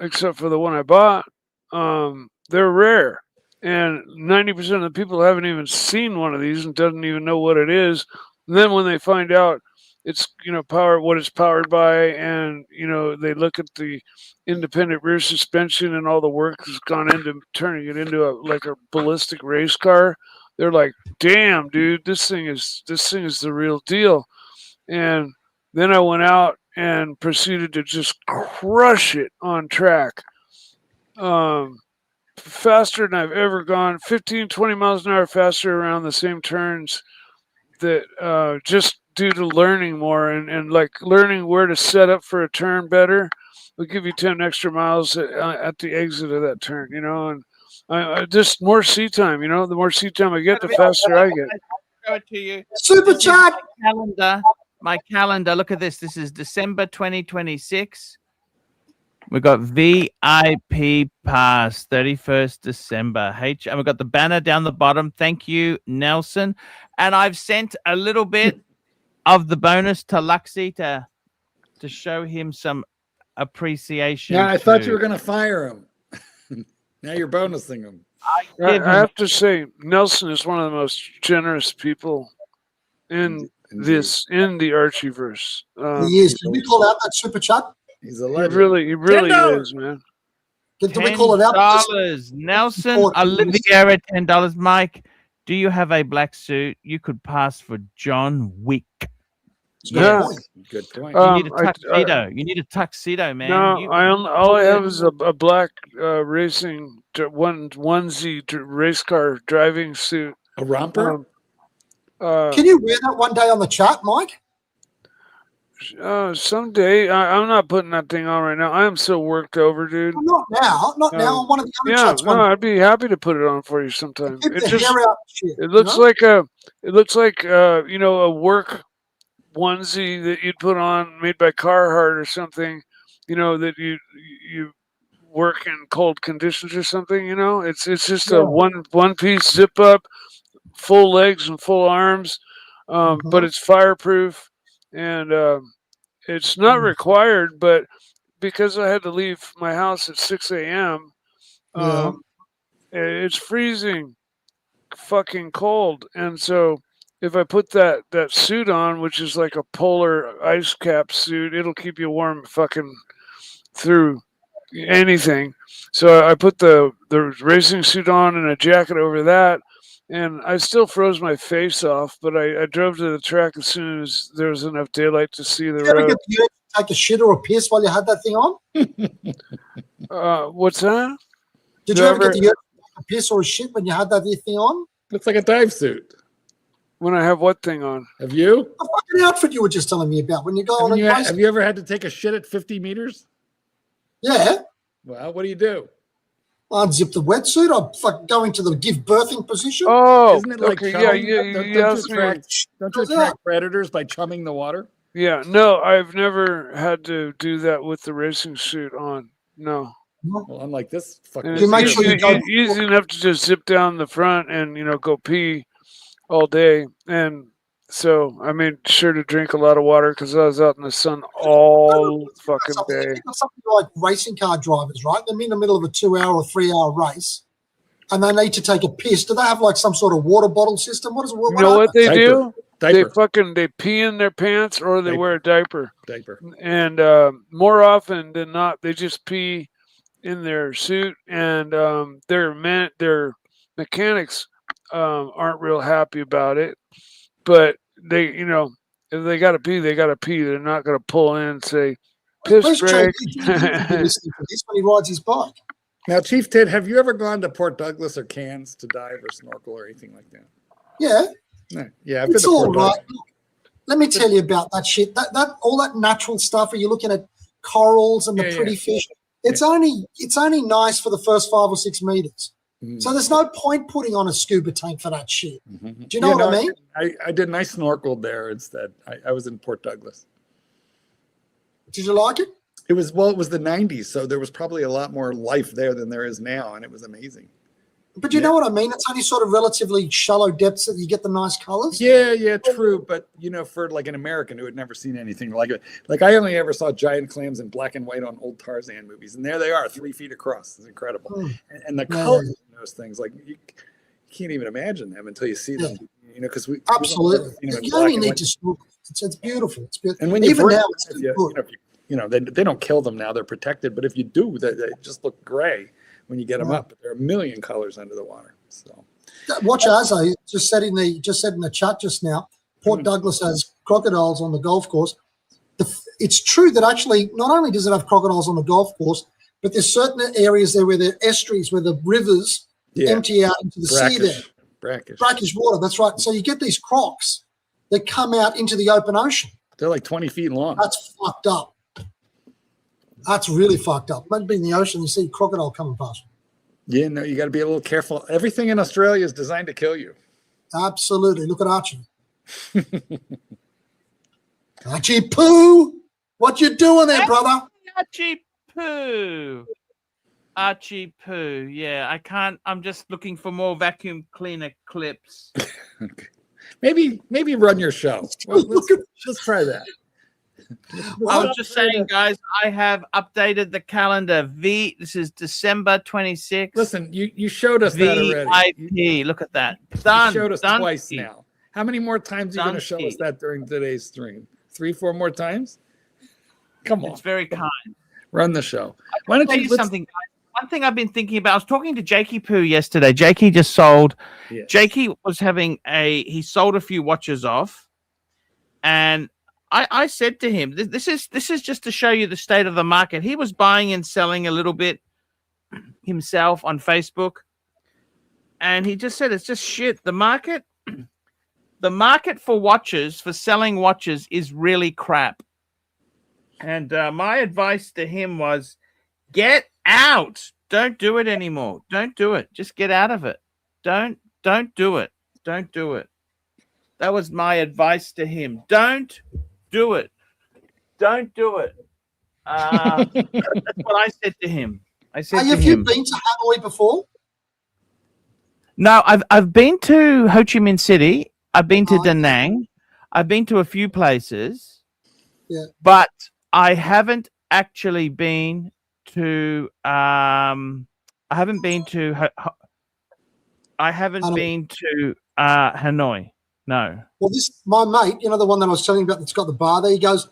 except for the one I bought. They're rare, and 90% of the people haven't even seen one of these and doesn't even know what it is. And then when they find out it's what it's powered by, and they look at the independent rear suspension and all the work has gone into turning it into a ballistic race car, they're like, damn, dude, this thing is the real deal. And then I went out and proceeded to just crush it on track, faster than I've ever gone, 15-20 miles an hour faster around the same turns, that just due to learning more and like learning where to set up for a turn better. Will give you 10 extra miles at the exit of that turn, and I just more seat time. The more seat time I get, the faster I get. Show it to you. Super chat. My calendar. Look at this. This is December 2026. We've got VIP pass, 31st December. And we've got the banner down the bottom. Thank you, Nelson. And I've sent a little bit of the bonus to Luxy to show him some appreciation. Yeah, I thought you were going to fire him. Now you're bonusing him. I have to say, Nelson is one of the most generous people in the Archieverse. He is. Did we call out that super chat? He's a legend. He really is, man. Did we call it out? $10. Nelson Olivier at $10. Mike, do you have a black suit? You could pass for John Wick. Yes. Good point. You need a tuxedo. You need a tuxedo, man. No, all I have is a black racing onesie race car driving suit. A romper? Can you wear that one day on the chat, Mike? Someday. I'm not putting that thing on right now. I am so worked over, dude. Well, not now. On one of the other chats. No, I'd be happy to put it on for you sometime. Keep the hair out shit, it looks like a work onesie that you'd put on, made by Carhartt or something, that you work in cold conditions or something. It's just a one piece zip up, full legs and full arms, but it's fireproof, and it's not required, but because I had to leave my house at 6 a.m., it's freezing fucking cold, and so if I put that suit on, which is like a polar ice cap suit, it'll keep you warm fucking through anything. So I put the racing suit on and a jacket over that, and I still froze my face off, but I drove to the track as soon as there was enough daylight to see the Did you ever road. get the urge to take a shit or a piss while you had that thing on? What's that? Did you ever get the urge to take a piss or a shit when you had that thing on? Looks like a dive suit. When I have what thing on? Have you? The fucking outfit you were just telling me about when you go on a race. Have you ever had to take a shit at 50 meters? Yeah. Well, what do you do? Unzip the wetsuit. I fucking go into the give birthing position. Oh, Isn't it like okay, chumming? you asked me. Don't you attract predators by chumming the water? Yeah, no, I've never had to do that with the racing suit on. No. Well, unlike this fucking. You make sure you don't. Easy enough to just zip down the front and go pee all day, and so I made sure to drink a lot of water because I was out in the sun all fucking day. Something like racing car drivers, right? They're in the middle of a 2-hour or 3-hour race, and they need to take a piss. Do they have like some sort of water bottle system? What is it? You know what they do? Diaper. They pee in their pants or they wear a diaper. Diaper. And more often than not, they just pee in their suit, and their mechanics aren't real happy about it. But they, if they got to pee, they got to pee. They're not going to pull in and say, piss break. Listening to this when he rides his bike. Now, Chief Ted, have you ever gone to Port Douglas or Cairns to dive or snorkel or anything like that? Yeah. No. Yeah, I've been It's to all Port right. Douglas. Look, let me tell you about that shit. That all that natural stuff where you're looking at corals and the pretty fish. It's only nice for the first 5 or 6 meters. So there's no point putting on a scuba tank for that shit. Do you know what I mean? I didn't. I snorkeled there instead. I was in Port Douglas. Did you like it? It was the 90s, so there was probably a lot more life there than there is now, and it was amazing. But you know what I mean? It's only sort of relatively shallow depths that you get the nice colors. Yeah, true. But for like an American who had never seen anything like it, like I only ever saw giant clams in black and white on old Tarzan movies, and there they are, 3 feet across. It's incredible. And the colors in those things, like you can't even imagine them until you see them. Because we absolutely. You only need to snorkel. It's beautiful. It's beautiful. And when you even bring now, them, they don't kill them now. They're protected. But if you do, they just look gray when you get them up. But there are a million colors under the water. So watch as I just said in the chat just now. Port Douglas has crocodiles on the golf course. It's true that actually not only does it have crocodiles on the golf course, but there's certain areas there where the estuaries, where the rivers empty out into the sea there. Brackish water. That's right. So you get these crocs that come out into the open ocean. They're like 20 feet long. That's fucked up. That's really fucked up. Might be in the ocean, you see crocodile coming past. Yeah, no, you got to be a little careful. Everything in Australia is designed to kill you. Absolutely. Look at Archie. Archie Poo, what you doing there, brother? Archie Poo. Archie Poo. Yeah, I can't. I'm just looking for more vacuum cleaner clips. Maybe run your show. Well, let's try that. I was just saying, guys, I have updated the calendar. This is December 26th. Listen, you showed us that already. VIP. Look at that. Done. You showed us Done. twice now. How many more times are you going to show us that during today's stream? 3, 4 more times? Come on. It's very kind. Run the show. Why don't you something, guys? One thing I've been thinking about, I was talking to Jakey Poo yesterday. Jakey just sold. Yes. Jakey was he sold a few watches off, and I said to him, this is just to show you the state of the market. He was buying and selling a little bit himself on Facebook, and he just said it's just shit. The market for watches, for selling watches, is really crap. And my advice to him was, get out. Don't do it anymore. Don't do it. Just get out of it. Don't do it. Don't do it. That was my advice to him. Don't do it. Don't do it. That's what I said to him. I said, have you been to Hanoi before? No, I've been to Ho Chi Minh City. I've been to Da Nang. I've been to a few places. Yeah. But I haven't actually been to Hanoi. No. Well, my mate, the one that I was telling you about that's got the bar there, he goes,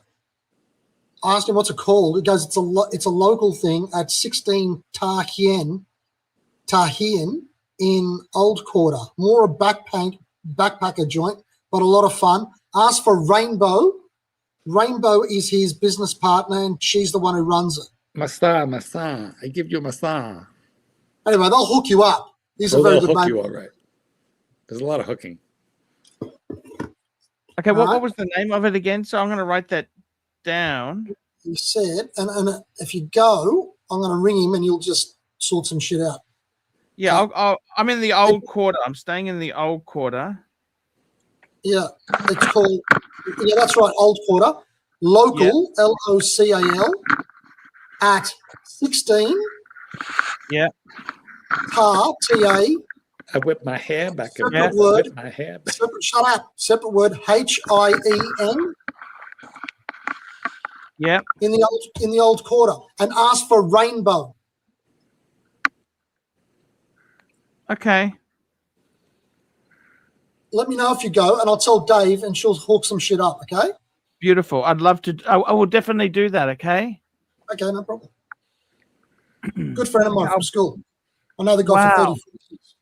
I asked him what's it called. He goes, it's a local thing at 16 Ta Hien. in Old Quarter. More a backpacker joint, but a lot of fun. Ask for Rainbow. Rainbow is his business partner, and she's the one who runs it. Masa. I give you Masa. Anyway, they'll hook you up. These are very They'll good hook mate. you all right. There's a lot of hooking. Okay, what was the name of it again? So I'm going to write that down. He said, and if you go, I'm going to ring him and you'll just sort some shit out. Yeah, I'm in the Old Quarter. I'm staying in the Old Quarter. Yeah, it's called, yeah, that's right, Old Quarter. Local, LOCAL, at 16. Yeah. Tar, TA. I whip my hair back and Separate forth. word. Whip my hair back. Shut up. Separate word, HIEN. Yeah. In the Old Quarter, and ask for Rainbow. Okay. Let me know if you go, and I'll tell Dave, and she'll hook some shit up. Okay. Beautiful. I'd love to. I will definitely do that. Okay. Okay, no problem. Good friend of mine from school. I know the guy for 30 years.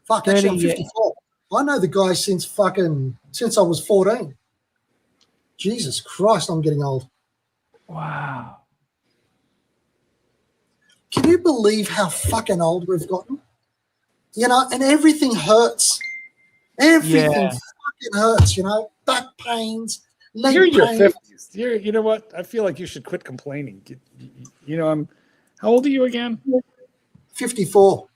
Fuck, actually, I'm 54. I know the guy since I was 14. Jesus Christ, I'm getting old. Wow. Can you believe how fucking old we've gotten? You know, and everything hurts. Everything fucking hurts, you know. Back pains, leg You're in your pains. 50s. You know what? I feel like you should quit complaining. You know, how old are you again? 54.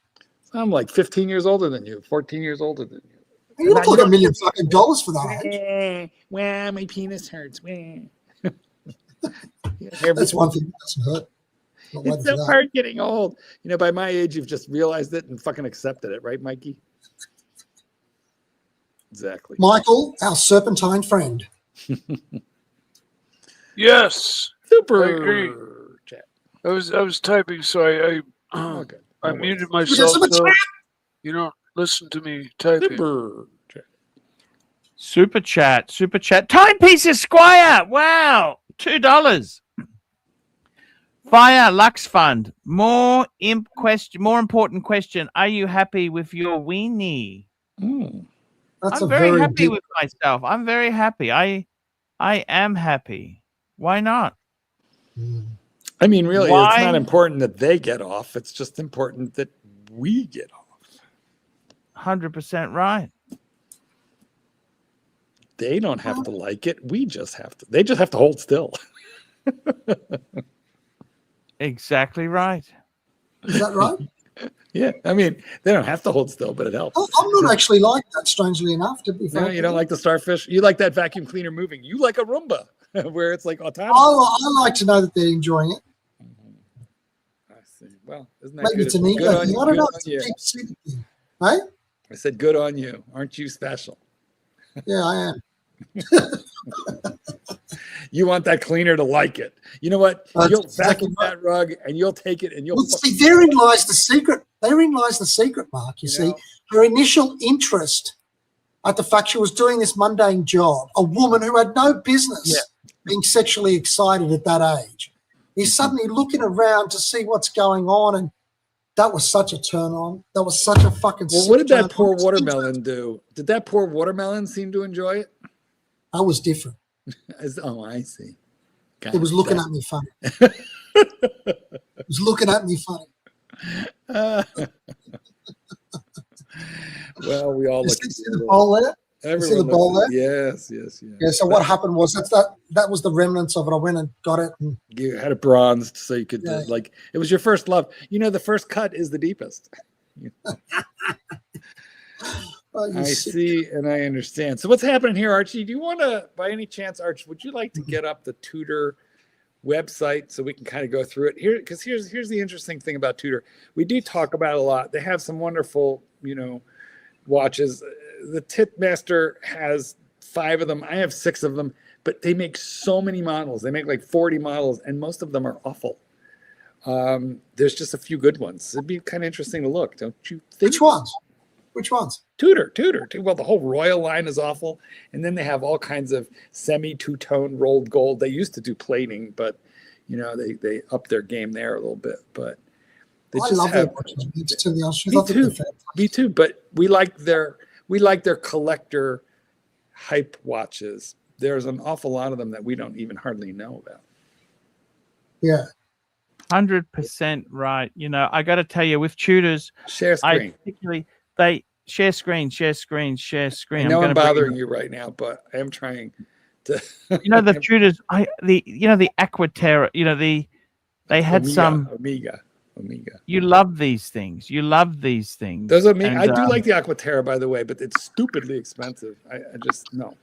I'm like 15 years older than you, 14 years older than you. You look like $1 million fucking dollars for that age. Wow, my penis hurts. That's one thing that doesn't hurt. It's so hard getting old. You know, by my age, you've just realized it and fucking accepted it, right, Mikey? Exactly. Michael, our serpentine friend. Yes. Super chat. I was typing, so I muted myself. So you don't listen to me typing. Super chat. Timepiece Esquire. Wow. $2. Fire Lux Fund. More important question. Are you happy with your weenie? I'm very happy with myself. I'm very happy. I am happy. Why not? I mean, really, it's not important that they get off. It's just important that we get off. 100% right. They don't have to like it. We just have to. They just have to hold still. Exactly right. Is that right? Yeah. I mean, they don't have to hold still, but it helps. I'm not actually like that, strangely enough, to be fair. No, you don't like the starfish? You like that vacuum cleaner moving. You like a Roomba, where it's like autonomous. I like to know that they're enjoying it. I see. Well, isn't that Maybe good? It's an ego thing. I don't know. It's a deep-seated thing. Right? I said, good on you. Aren't you special? Yeah, I am. You want that cleaner to like it. You know what? You'll vacuum that rug and you'll take it and you'll see, therein lies the secret. Therein lies the secret, Mark. You see, her initial interest at the fact she was doing this mundane job, a woman who had no business being sexually excited at that age, is suddenly looking around to see what's going on, and that was such a turn on. That was such a fucking. Well, what did that poor watermelon do? Did that poor watermelon seem to enjoy it? That was different. Oh, I see. It was looking at me funny. It was looking at me funny. Well, we all look. See the bowl there? See the bowl there? Yes. Yeah. So what happened was that was the remnants of it. I went and got it. And you had it bronzed so you could it was your first love. You know, the first cut is the deepest. I see and I understand. So what's happening here, Archie? Do you want to, by any chance, Archie, would you like to get up the Tudor website so we can kind of go through it here? Because here's the interesting thing about Tudor. We do talk about it a lot. They have some wonderful, watches. The Titmaster has 5 of them. I have 6 of them, but they make so many models. They make like 40 models, and most of them are awful. There's just a few good ones. It'd be kind of interesting to look, don't you think? Which ones? Tudor. Well, the whole Royal line is awful. And then they have all kinds of semi-two-tone rolled gold. They used to do plating, but, they upped their game there a little bit. But I love their watches. To the honest, Me too. Me too. But we like their collector hype watches. There's an awful lot of them that we don't even hardly know about. Yeah. 100% right. You know, I got to tell you, with Tudors, share screen. They share screen. I know I'm bothering you right now, but I am trying to. You know, the Tudors. The Aquaterra. You know, they had some Omega. You love these things. Those are me. I do like the Aquaterra, by the way, but it's stupidly expensive. I just no.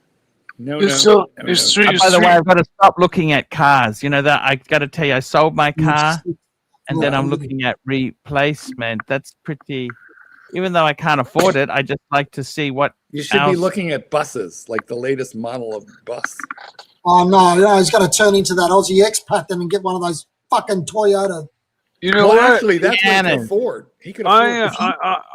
By the way, I've got to stop looking at cars. You know that I got to tell you, I sold my car, and then I'm looking at replacement. That's pretty. Even though I can't afford it, I just like to see what. You should be looking at buses, like the latest model of bus. Oh no, he's got to turn into that Aussie expat then and get one of those fucking Toyota. You know what? Actually, that's what he could afford. He could afford.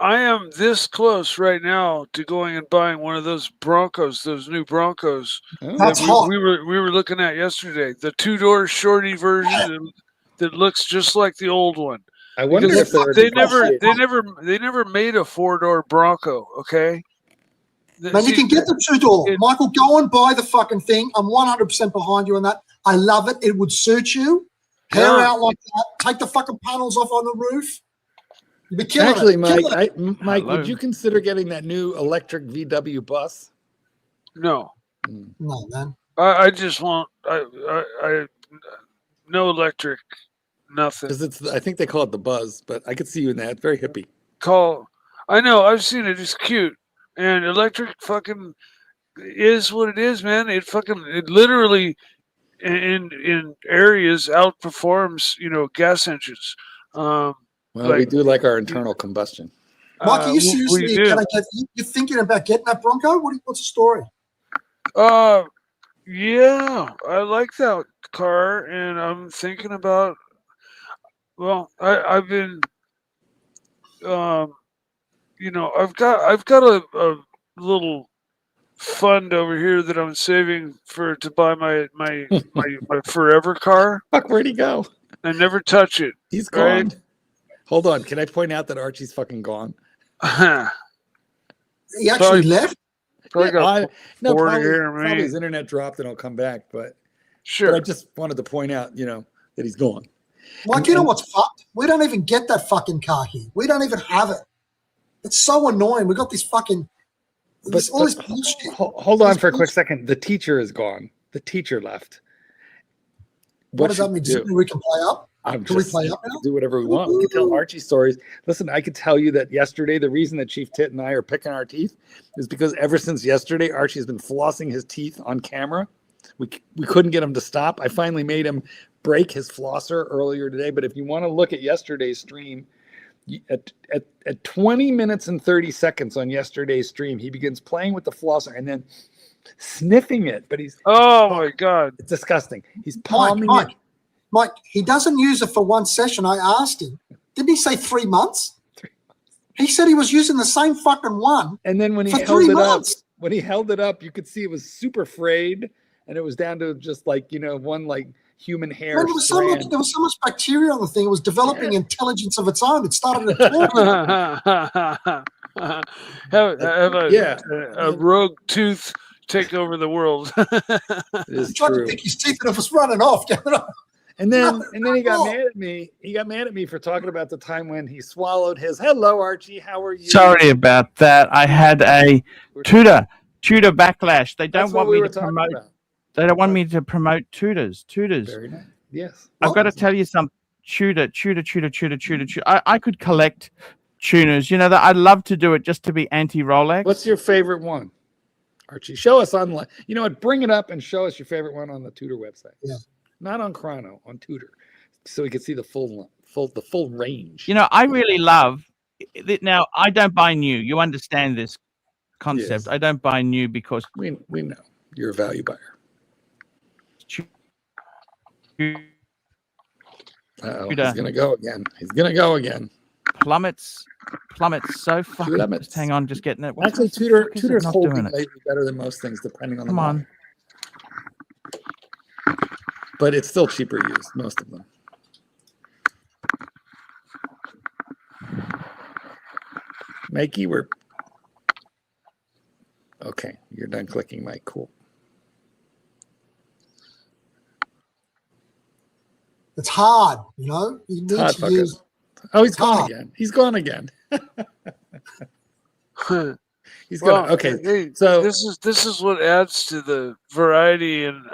I am this close right now to going and buying one of those Broncos, those new Broncos. That's hot. We were looking at yesterday. The 2-door shorty version that looks just like the old one. I wonder if they never made a 4-door Bronco. Okay. Man, you can get the 2-door. Michael, go and buy the fucking thing. I'm 100% behind you on that. I love it. It would suit you. Hair out like that. Take the fucking panels off on the roof. You'd be killing Actually, it. Mike, would you consider getting that new electric VW bus? No. No, man. I just want I no electric, nothing. Because I think they call it the Buzz, but I could see you in that. It's very hippie. I know. I've seen it. It's cute. And electric fucking is what it is, man. It literally in areas outperforms, we engines. We do like our internal combustion. Mike, are you seriously you're thinking about getting that Bronco? What's the story? Yeah, I like that car, and I'm thinking about. Well, I've been, I've got a little fund over here that I'm saving to buy my forever car. Fuck, where'd he go? I never touch it. He's gone. Right? Hold on. Can I point out that Archie's fucking gone? He actually left? Probably his internet dropped and he'll come back. But sure. But I just wanted to point out, that he's gone. Mike, you know what's fucked? We don't even get that fucking car here. We don't even have it. It's so annoying. We got this fucking... all this bullshit. Hold on for a quick second. The teacher is gone. The teacher left. What does that mean? We can play up? Can we play up now? Do whatever we want. We can tell Archie stories. Listen, I could tell you that yesterday, the reason that Chief Tit and I are picking our teeth is because ever since yesterday, Archie's been flossing his teeth on camera. We couldn't get him to stop. I finally made him break his flosser earlier today. But if you want to look at yesterday's stream, at 20 minutes and 30 seconds on yesterday's stream, he begins playing with the flosser and then sniffing it. But my God, it's disgusting. He's palming it. Mike, he doesn't use it for one session. I asked him. Didn't he say 3 months? 3 months. He said he was using the same fucking one. And then when he held it up, you could see it was super frayed, and it was down to just one human hair. Man, there was so much bacteria on the thing. It was developing intelligence of its own. It started to talk. have a rogue tooth take over the world. He tried to pick his teeth and it was running off. And then he got mad at me. He got mad at me for talking about the time when he swallowed his. Hello, Archie. How are you? Sorry about that. I had a Tudor backlash. They don't want me to promote. They don't want me to promote Tudors. Very nice. Yes. I've got to tell you something. Tudor. I could collect tuners. You know that I'd love to do it just to be anti-Rolex. What's your favorite one, Archie? Show us online. You know what? Bring it up and show us your favorite one on the Tudor website. Yeah. Not on Chrono, on Tudor, so we can see the full range. You know, I really love it. Now, I don't buy new. You understand this concept. Yes. I don't buy new because we know you're a value buyer. He's gonna go again. Plummets so fucking. Just hang on, just getting it. Actually, Tudor's holding lately better than most things, depending on the model. But it's still cheaper used, most of them. Mikey, we're okay. You're done clicking, Mike. Cool. It's hard, you know. You need Hot to fucking. use. Oh, he's gone hard. again. He's gone again. He's Well, gone. Okay, hey, so this is what adds to the variety and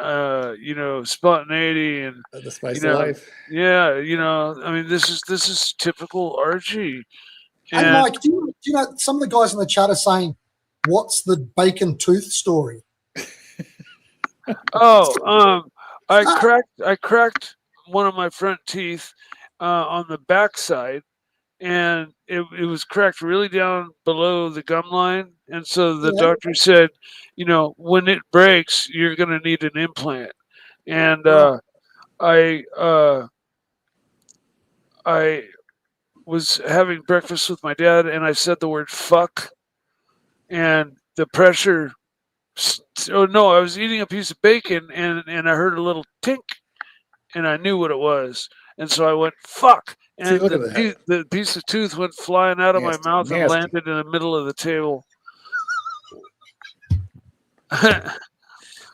you know, spontaneity and the spice you know, of life. yeah, you know, I mean, this is typical Archie. And And Mike, do you know some of the guys in the chat are saying, "What's the bacon tooth story?" oh, I cracked one of my front teeth on the back side, and it was cracked really down below the gum line. And so the Yeah. doctor said, you know, when it breaks, you're going to need an implant. And I was having breakfast with my dad, and I said the word fuck, and the pressure. Oh no, I was eating a piece of bacon, and I heard a little tink, and I knew what it was, and so I went fuck, and See, look at that. the piece of tooth went flying out of Nasty, my mouth and nasty. landed in the middle of the table.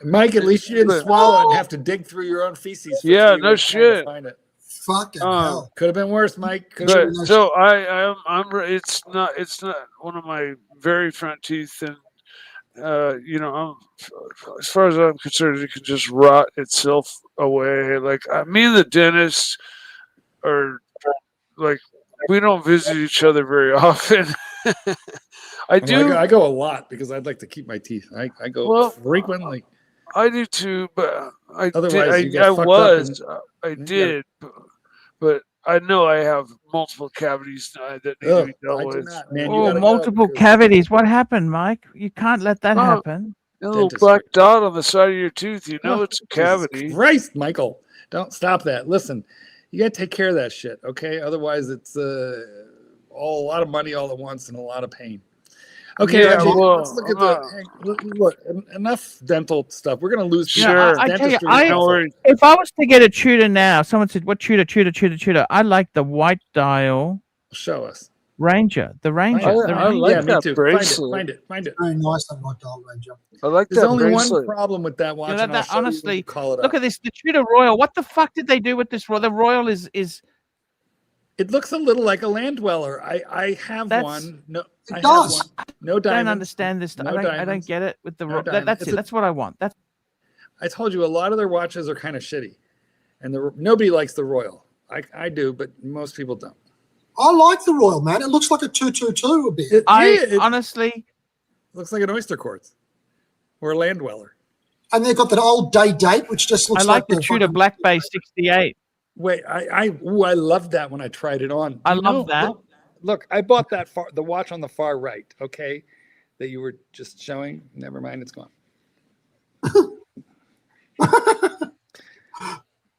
Mike, at least you didn't swallow it and have to dig through your own feces. For Yeah, 3 no weeks trying to shit. find it. Fucking hell. Could have been worse, Mike. Could But have been. so I'm it's not one of my very front teeth, and you know, as far as I'm concerned, it can just rot itself away. Like me and the dentist are like, we don't visit each other very often. I do. I go a lot because I'd like to keep my teeth. I go frequently. I do too, but Otherwise, you get I fucked was. up I did, but I know I have multiple cavities that need to be dealt with. Man, Oh, multiple cavities. What happened, Mike? You can't let that happen. A little black dot on the side of your tooth. You know it's a Jesus cavity. Christ, Michael. Don't stop that. Listen, you got to take care of that shit, okay? Otherwise, it's a lot of money all at once and a lot of pain. Okay, Yeah, Archie, well, let's look at look, enough dental stuff. We're going to lose people. Sure. I tell you, dentistry. if I was to get a Tudor now, someone said, "What Tudor?" I like the white dial. Show us. Ranger, the Ranger. I like that bracelet. Find it. Very nice, that white dial Ranger. I like There's that only bracelet. one problem with that watch. You know, and I'll show you when honestly, you call it look up. at this. The Tudor Royal. What the fuck did they do with this Royal? The Royal is It looks a little like a land dweller. I have one. No, it does. No I diamonds. don't understand this. No I don't diamonds. get it with the No that's diamonds. it. That's what I want. That's I told you a lot of their watches are kind of shitty, and nobody likes the Royal. I do, but most people don't. I like the Royal, man. It looks like a 222 a bit. It honestly looks like an oyster quartz or a land dweller. And they've got that old date, which just looks I like the the Tudor fucking- Black Bay 68. Wait, I loved that when I tried it on. I love that. Look, I bought the watch on the far right, okay, that you were just showing. Never mind, it's gone.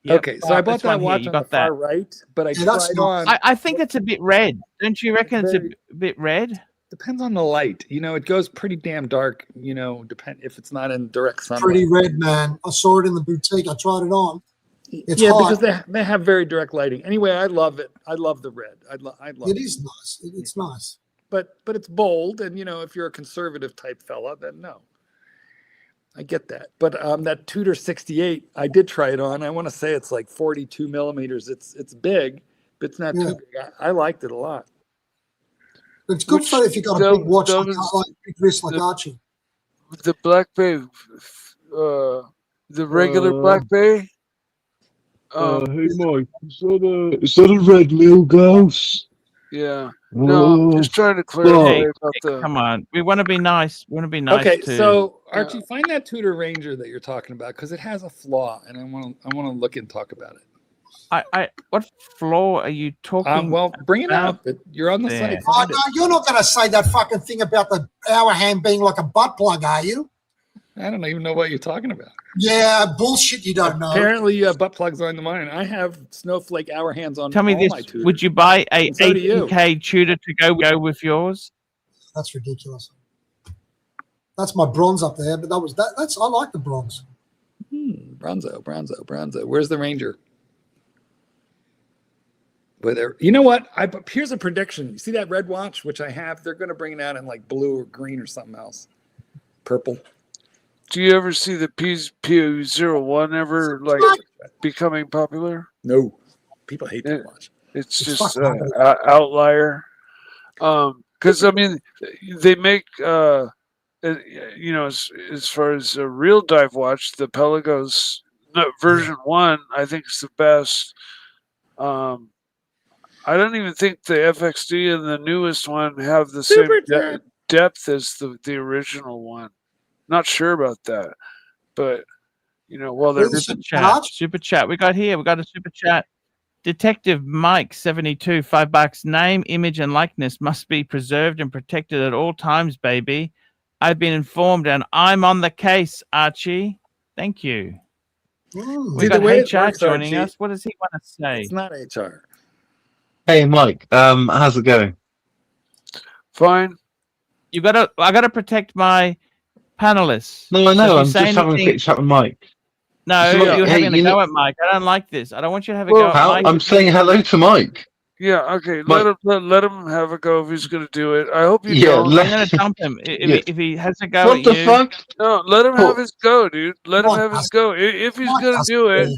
Okay, so I bought that watch on the far right, but I tried on. I think it's a bit red. Don't you reckon it's a bit red? Depends on the light. You know, it goes pretty damn dark, you know, if it's not in direct sunlight. Pretty red, man. I saw it in the boutique. I tried it on. It's yeah, hot. because they have very direct lighting. Anyway, I love it. I love the red. I love it. Is nice. It's nice. But it's bold, and you know, if you're a conservative type fella, then no. I get that. But that Tudor 68, I did try it on. I want to say it's like 42 millimeters. It's big, but it's not too big. I liked it a lot. It's good for if you got a big watch like big wrist like Archie. The Black Bay, the regular Black Bay. Hey Mike, is that a red mill ghost? Yeah. No, I'm just trying to clarify about the. Come on, we want to be nice. We want to be nice. Okay, to... so Archie, find that Tudor Ranger that you're talking about because it has a flaw, and I want to look and talk about it. What flaw are you talking? Well, bring it up. You're on the site. Oh, no, you're not going to say that fucking thing about the hour hand being like a butt plug, are you? I don't even know what you're talking about. Yeah, bullshit. You don't know. Apparently, you have butt plugs on mine. I have snowflake hour hands on. Tell me all this: my Tudors. would you buy a So do you. 18K Tudor to go with yours? That's ridiculous. That's my bronze up there, but that's I like the bronze. Bronzo. Where's the Ranger? But you know what? Here's a prediction. You see that red watch, which I have? They're going to bring it out in like blue or green or something else. Purple. Do you ever see the PU01 ever like becoming popular? No. People hate that watch. It's just an outlier. Because, I mean, they make, you know, as far as a real dive watch, the Pelagos version 1, I think is the best. I don't even think the FXD and the newest one have the same depth as the original one. Not sure about that. But, you know, well, there's Super chat. We got a super chat. Detective Mike 72, $5. Name, image, and likeness must be preserved and protected at all times, baby. I've been informed, and I'm on the case, Archie. Thank you. We got HR joining us. What does he want to say? It's not HR. Hey, Mike. How's it going? Fine. I gotta protect my panelists. No, I know. I'm just having a quick chat with Mike. No, So, you're hey, having a go at Mike. I don't like this. I don't want you to have a go at Mike. I'm saying hello to Mike. Yeah, okay. Mike. Let him have a go if he's going to do it. I hope you don't. don't. I'm going to dump him if he has a go at you. What the fuck? No, let him have his go, dude. Let him have his go. If he's going to do it,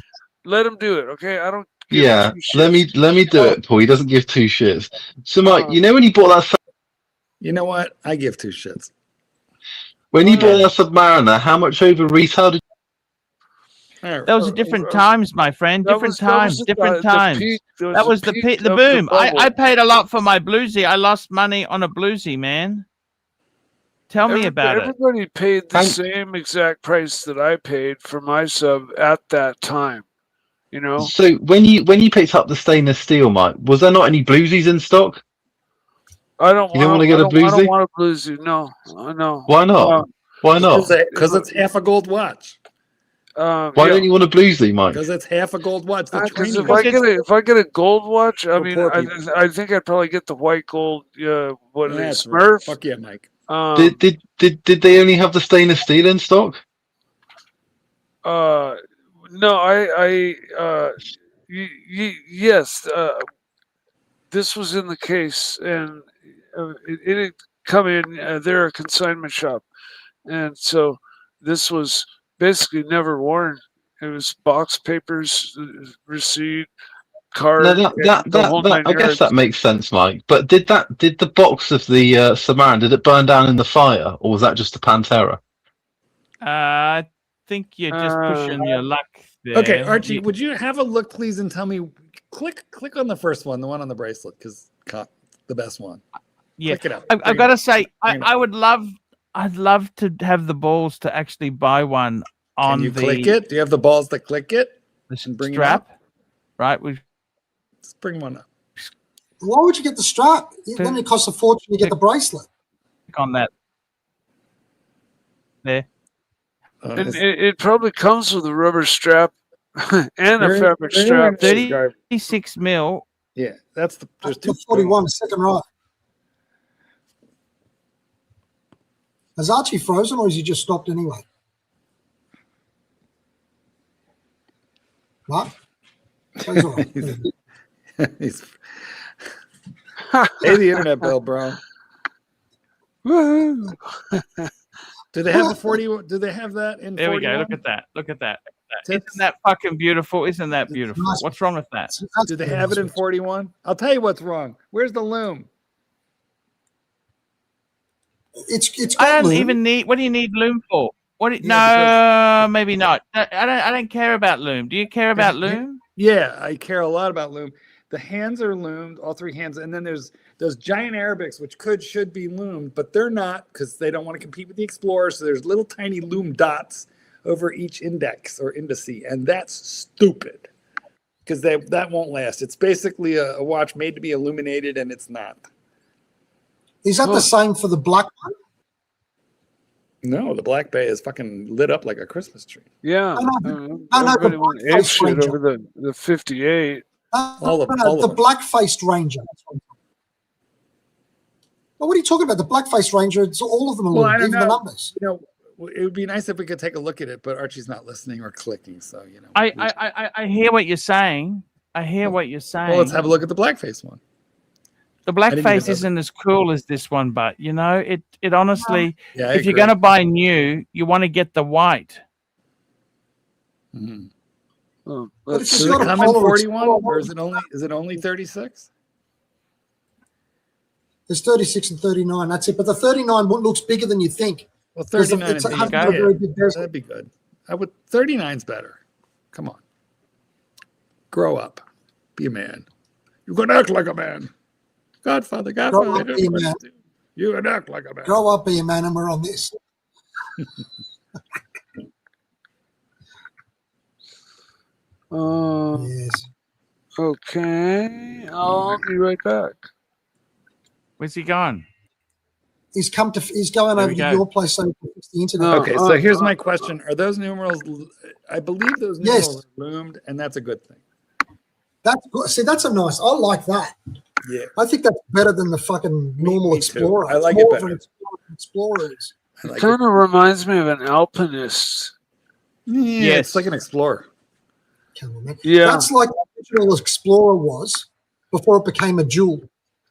let him do it. Okay, I don't. Yeah, let me do it, Paul. He doesn't give two shits. So, Mike, you know when you bought that? You know what? I give two shits. When you bought that Submariner, how much over retail did? Those are different times, my friend. Different times. That was the boom. I paid a lot for my bluesy. I lost money on a bluesy, man. Tell me about it. Everybody paid the same exact price that I paid for my sub at that time. You know. So when you picked up the stainless steel, Mike, was there not any bluesies in stock? I don't. You don't want to get a bluesy? I don't want a bluesy. No. Why not? Why not? Because it's half a gold watch. Why don't you want a bluesy, Mike? Because it's half a gold watch. Because if I get a gold watch, I mean, I think I'd probably get the white gold. What is it, Smurf? Right. Fuck yeah, Mike. Did they only have the stainless steel in stock? No, yes. This was in the case, and it had come in. They're a consignment shop, and so this was basically never worn. It was box papers, receipt, card. No, I guess that makes sense, Mike. But did the box of the Submariner, did it burn down in the fire, or was that just a Pantera? I think you're just pushing your luck there. Okay, Archie, would you have a look, please, and tell me? Click on the first one, the one on the bracelet, because the best one. Yeah, click it up. I've got to say, I'd love to have the balls to actually buy one on Can you click it? Do you have the balls to click it? The strap, right? Let's bring one up. Why would you get the strap? Then it costs a fortune to get the bracelet. On that. There. It probably comes with a rubber strap and a fabric strap. 36 mil. Yeah, that's there's 241, second right. Has Archie frozen, or is he just stopped anyway? What? He's all right. Pay the internet bill, bro. Woohoo! Do they have the 40? Do they have that in? There 41? We go. Look at that. Isn't that fucking beautiful? Isn't that beautiful? What's wrong with that? Do they have it in 41? I'll tell you what's wrong. Where's the loom? It's. I don't even need. What do you need loom for? No, maybe not. I don't care about loom. Do you care about loom? Yeah, I care a lot about loom. The hands are loomed, all three hands, and then there's those giant Arabics, which should be loomed, but they're not because they don't want to compete with the Explorer. So there's little tiny loom dots over each index or indice, and that's stupid because that won't last. It's basically a watch made to be illuminated, and it's not. Is that the same for the black one? No, the Black Bay is fucking lit up like a Christmas tree. Yeah. Everybody went ape shit over the 58. The black-faced Ranger. Well, what are you talking about? The black-faced Ranger, it's all of them are even the numbers. You know, it would be nice if we could take a look at it, but Archie's not listening or clicking, so you know. I hear what you're saying, I hear what you're saying. Well, let's have a look at the blackface one. The didn't even blackface know isn't as cool as this one, but you know, it honestly, Yeah, I if you're agree. going to buy new, you want to get the white. Mhm. Oh, But if let's you've Does see. it got a come in Polar 41, Explorer, or is it only 36? there's 36 and 39. That's it. But the 39 looks bigger than you think. Well, Because 39 it's would has be a very big bezel. that'd be good. 39's better. Come on. Grow up. Be a man. You can act like a man. Godfather. Grow up, be a man. You can act like a man. Grow up, be a man, and we're on this. Yes. Okay, I'll be right back. Where's he going? He's going There over we to go. your place so he can fix the internet. No. Okay, so here's my question. Are those numerals, I believe those Yes. numerals are loomed, and that's a good thing. That's good. See, that's a nice. I like that. Yeah. I think that's better than the fucking normal me too. Explorer. I like it's it more of better. an Explorer is. I like Kind of reminds me of an alpinist. Yeah, it's like an Explorer. Come on, man. Yeah. That's like the original Explorer was before it became a jewel.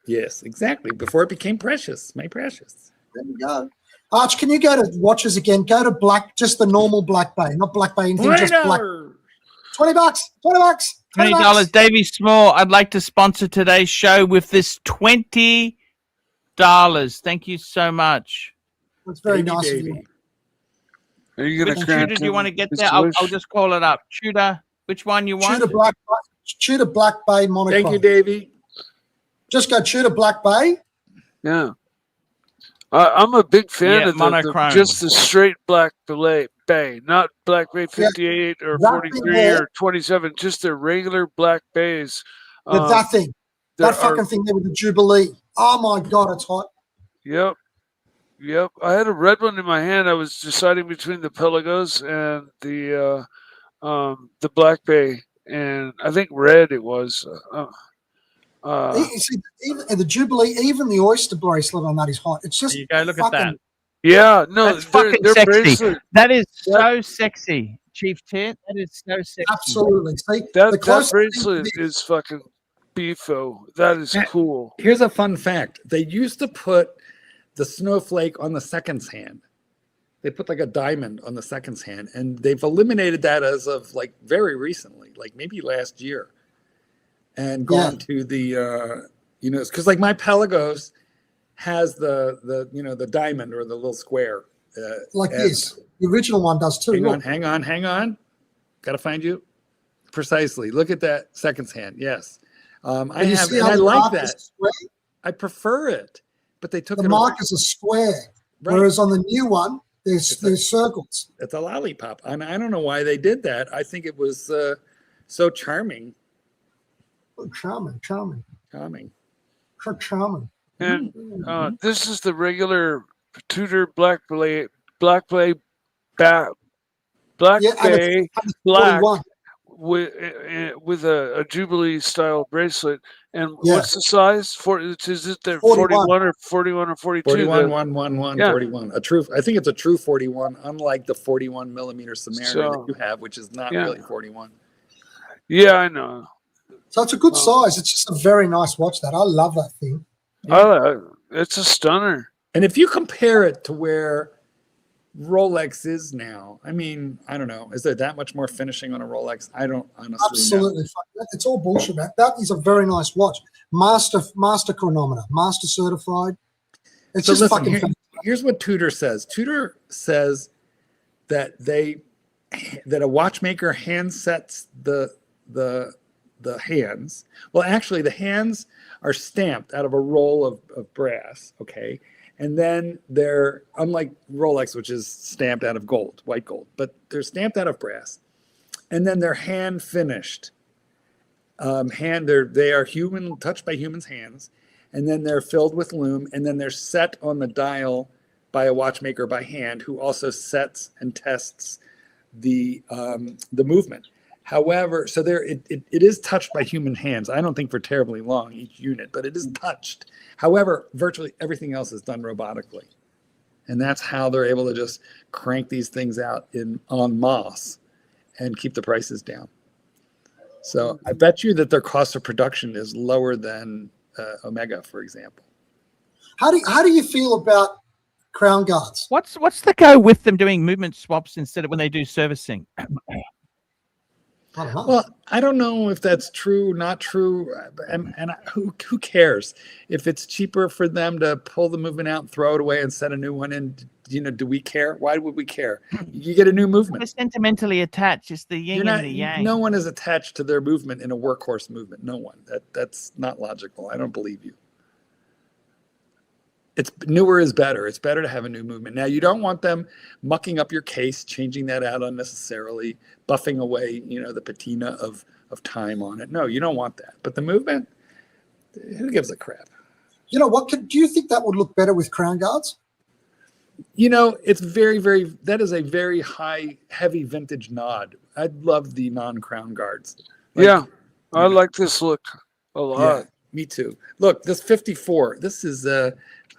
Yes, exactly. Before it became precious. My precious. There we go. Arch, can you go to watches again? Go to black, just the normal Black Bay, not Black Bay anything, just black. $20. $20. $20. $20. Davey Small, I'd like to sponsor today's show with this $20. Thank you so much. That's very Baby, nice of baby. you. Are you Which gonna Tudor grant do you him want to get his there? I'll wish? just call it up. Tudor, which one you want? Tudor Black Bay monochrome. Thank you, Davey. Just go Tudor Black Bay. Yeah. I'm a big fan Yeah, of monochrome. just the straight Black Bay, not Black Bay 58 or that 43 thing or 27, just the regular Black Bays. That thing. That fucking thing there with the Jubilee. Oh my God, it's hot. Yep. I had a red one in my hand. I was deciding between the Pelagos and the Black Bay, and I think red it was. You see, even the Jubilee, even the oyster bracelet on that is hot. It's just There you go. Look at that. Yeah, no, That's fucking their sexy. bracelet. That is so sexy, Chief Tit. That is so sexy. absolutely. See, That the closest thing bracelet to this- is fucking beefo. That is cool. Here's a fun fact. They used to put the snowflake on the seconds hand. They put like a diamond on the seconds hand, and they've eliminated that as of like very recently, like maybe last year, and gone to the because like my Pelagos has the diamond or the little square like this. The original one does too. Hang on. Got to find you precisely. Look at that seconds hand. Yes, I like that. I prefer it, but they took the it mark away. is a square, Right. whereas on the new one there's circles. It's a lollipop, and I don't know why they did that. I think it was so charming. Oh, charming. And this is the regular Tudor Black Bay Yeah, black it's 41. with a Jubilee style bracelet. And Yeah. what's the size? Is it the 41. 41 or 41 or 42? 41, 111, Yeah. 41. I think it's a true 41, unlike the 41 millimeter Samaritan that you have, which is not really 41. Yeah, I know. So it's a good size. It's just a very nice watch. That I love that thing. It's a stunner. And if you compare it to where Rolex is now, I mean, I don't know. Is there that much more finishing on a Rolex? I don't honestly Absolutely. It's all bullshit, man. That is a very nice watch. Master chronometer, master certified. It's So just listen, fucking here's what Tudor says. Tudor says that a watchmaker hand sets the hands. Well, actually, the hands are stamped out of a roll of brass, okay? And then they're, unlike Rolex, which is stamped out of gold, white gold, but they're stamped out of brass. And then they're hand finished. They are human, touched by humans' hands. And then they're filled with lume. And then they're set on the dial by a watchmaker by hand, who also sets and tests the movement. However, so it is touched by human hands. I don't think for terribly long, each unit, but it is touched. However, virtually everything else is done robotically. And that's how they're able to just crank these things out en masse and keep the prices down. So I bet you that their cost of production is lower than Omega, for example. How do you feel about crown guards? What's the go with them doing movement swaps instead of when they do servicing? I don't know. Well, I don't know if that's true, not true, and who cares? If it's cheaper for them to pull the movement out and throw it away and set a new one in, do we care? Why would we care? You get a new movement. We're sentimentally attached. It's the yin and the yang. No one is attached to their movement in a workhorse movement. No one. That's not logical. I don't believe you. It's newer is better. It's better to have a new movement. Now, you don't want them mucking up your case, changing that out unnecessarily, buffing away, the patina of time on it. No, you don't want that. But the movement, who gives a crap? You know what? Do you think that would look better with crown guards? It's very, very, that is a very heavy vintage nod. I love the non-crown guards. Yeah, I like this look a lot. Yeah, me too. Look, this 54, this is,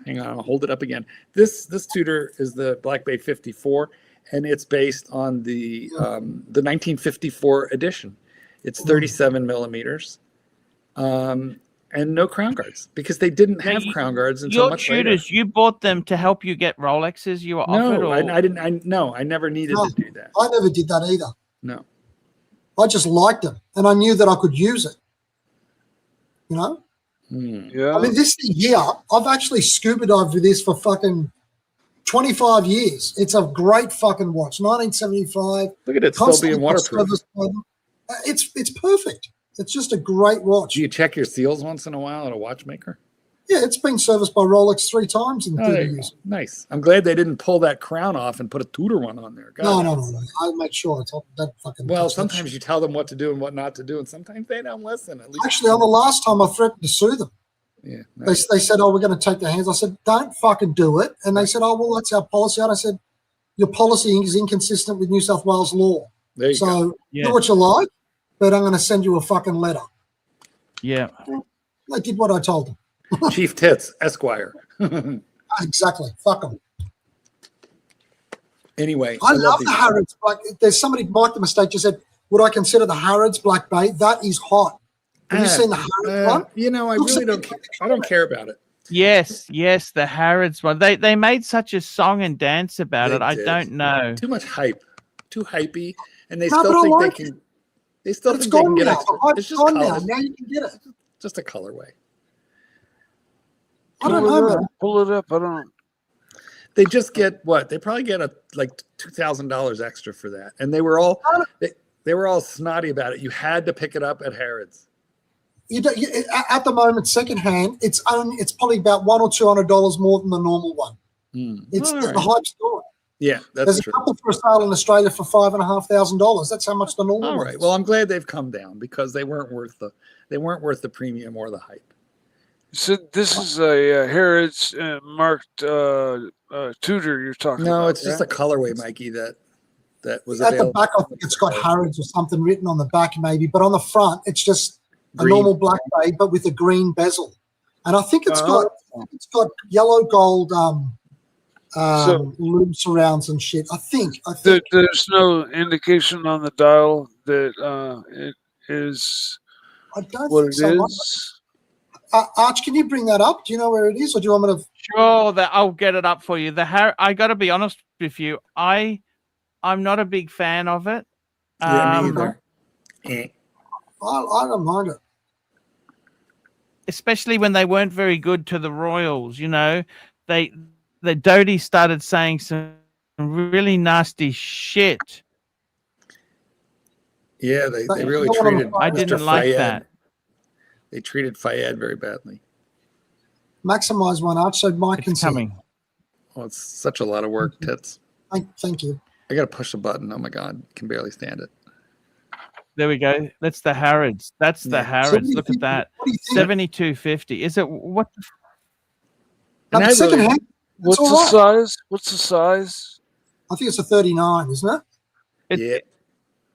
hang on, I'll hold it up again. This Tudor is the Black Bay 54, and it's based on the 1954 edition. It's 37 millimeters. And no crown guards because they didn't have crown guards until much later. Your Tudors, you bought them to help you get Rolexes. You were offered. No, I didn't. I never needed to do that. I never did that either. No, I just liked them, and I knew that I could use it. Yeah. I mean, this year I've actually scuba dived with this for fucking 25 years. It's a great fucking watch. 1975. Look at it still being waterproof. It's perfect. It's just a great watch. Do you check your seals once in a while at a watchmaker? Yeah, it's been serviced by Rolex 3 times in 30 years. Nice. I'm glad they didn't pull that crown off and put a Tudor one on there. God, no. I make sure it's that fucking. Well, sometimes you tell them what to do and what not to do, and sometimes they don't listen. At least actually, on the last time I threatened to sue them. Yeah. Nice. They said, "Oh, we're going to take their hands." I said, "Don't fucking do it." And they said, "Oh, well, that's our policy." And I said, "Your policy is inconsistent with New South Wales law. There you go. Do what you like, but I'm going to send you a fucking letter." Yeah. They did what I told them. Chief Tits, Esquire. Exactly. Fuck them. Anyway, I love the Harrods. Like, there's somebody, Mike the Mistake just said, would I consider the Harrods Black Bay? That is hot. Have you seen the Harrods one? I really don't care. I don't care about it. Yes, the Harrods one. They made such a song and dance about it. I don't know. Too much hype. Too hypey. And they still think they can. They still think they can get it. It's just gone now. Now you can get it. Just a colorway. I don't know, man. Pull it up. I don't know. They just get what? They probably get $2,000 extra for that. And they were all snotty about it. You had to pick it up at Harrods. At the moment, secondhand, it's probably about $100 or $200 more than the normal one. It's the hype store. Yeah, there's a couple for sale in Australia for $5,500. That's how much the normal. All right. Well, I'm glad they've come down because they weren't worth the premium or the hype. So this is a Harrods marked Tudor you're talking about. No, it's just a colorway, Mikey. That was at available. the back. I think it's got Harrods or something written on the back, maybe, but on the front, it's just a normal Black Bay, but with a green bezel. And I think it's got yellow gold loom surrounds and shit. I think there's no indication on the dial that it is. I don't what think it so. is. Arch, can you bring that up? Do you know where it is, or do you want me to? Sure, I'll get it up for you. I got to be honest with you. I'm not a big fan of it. Yeah, me either. I don't mind it. Especially when they weren't very good to the Royals. The Doty started saying some really nasty shit. Yeah, they really treated. I didn't like that. They treated Fayed very badly. Maximize one, Arch, so Mike can see. Coming. Oh, it's such a lot of work, Tits. Thank you. I got to push a button. Oh my God, can barely stand it. There we go. That's the Harrods. That's the Harrods. Look at that. 72.50. Is it what? What's the size? What's the size? I think it's a 39, isn't it? Yeah.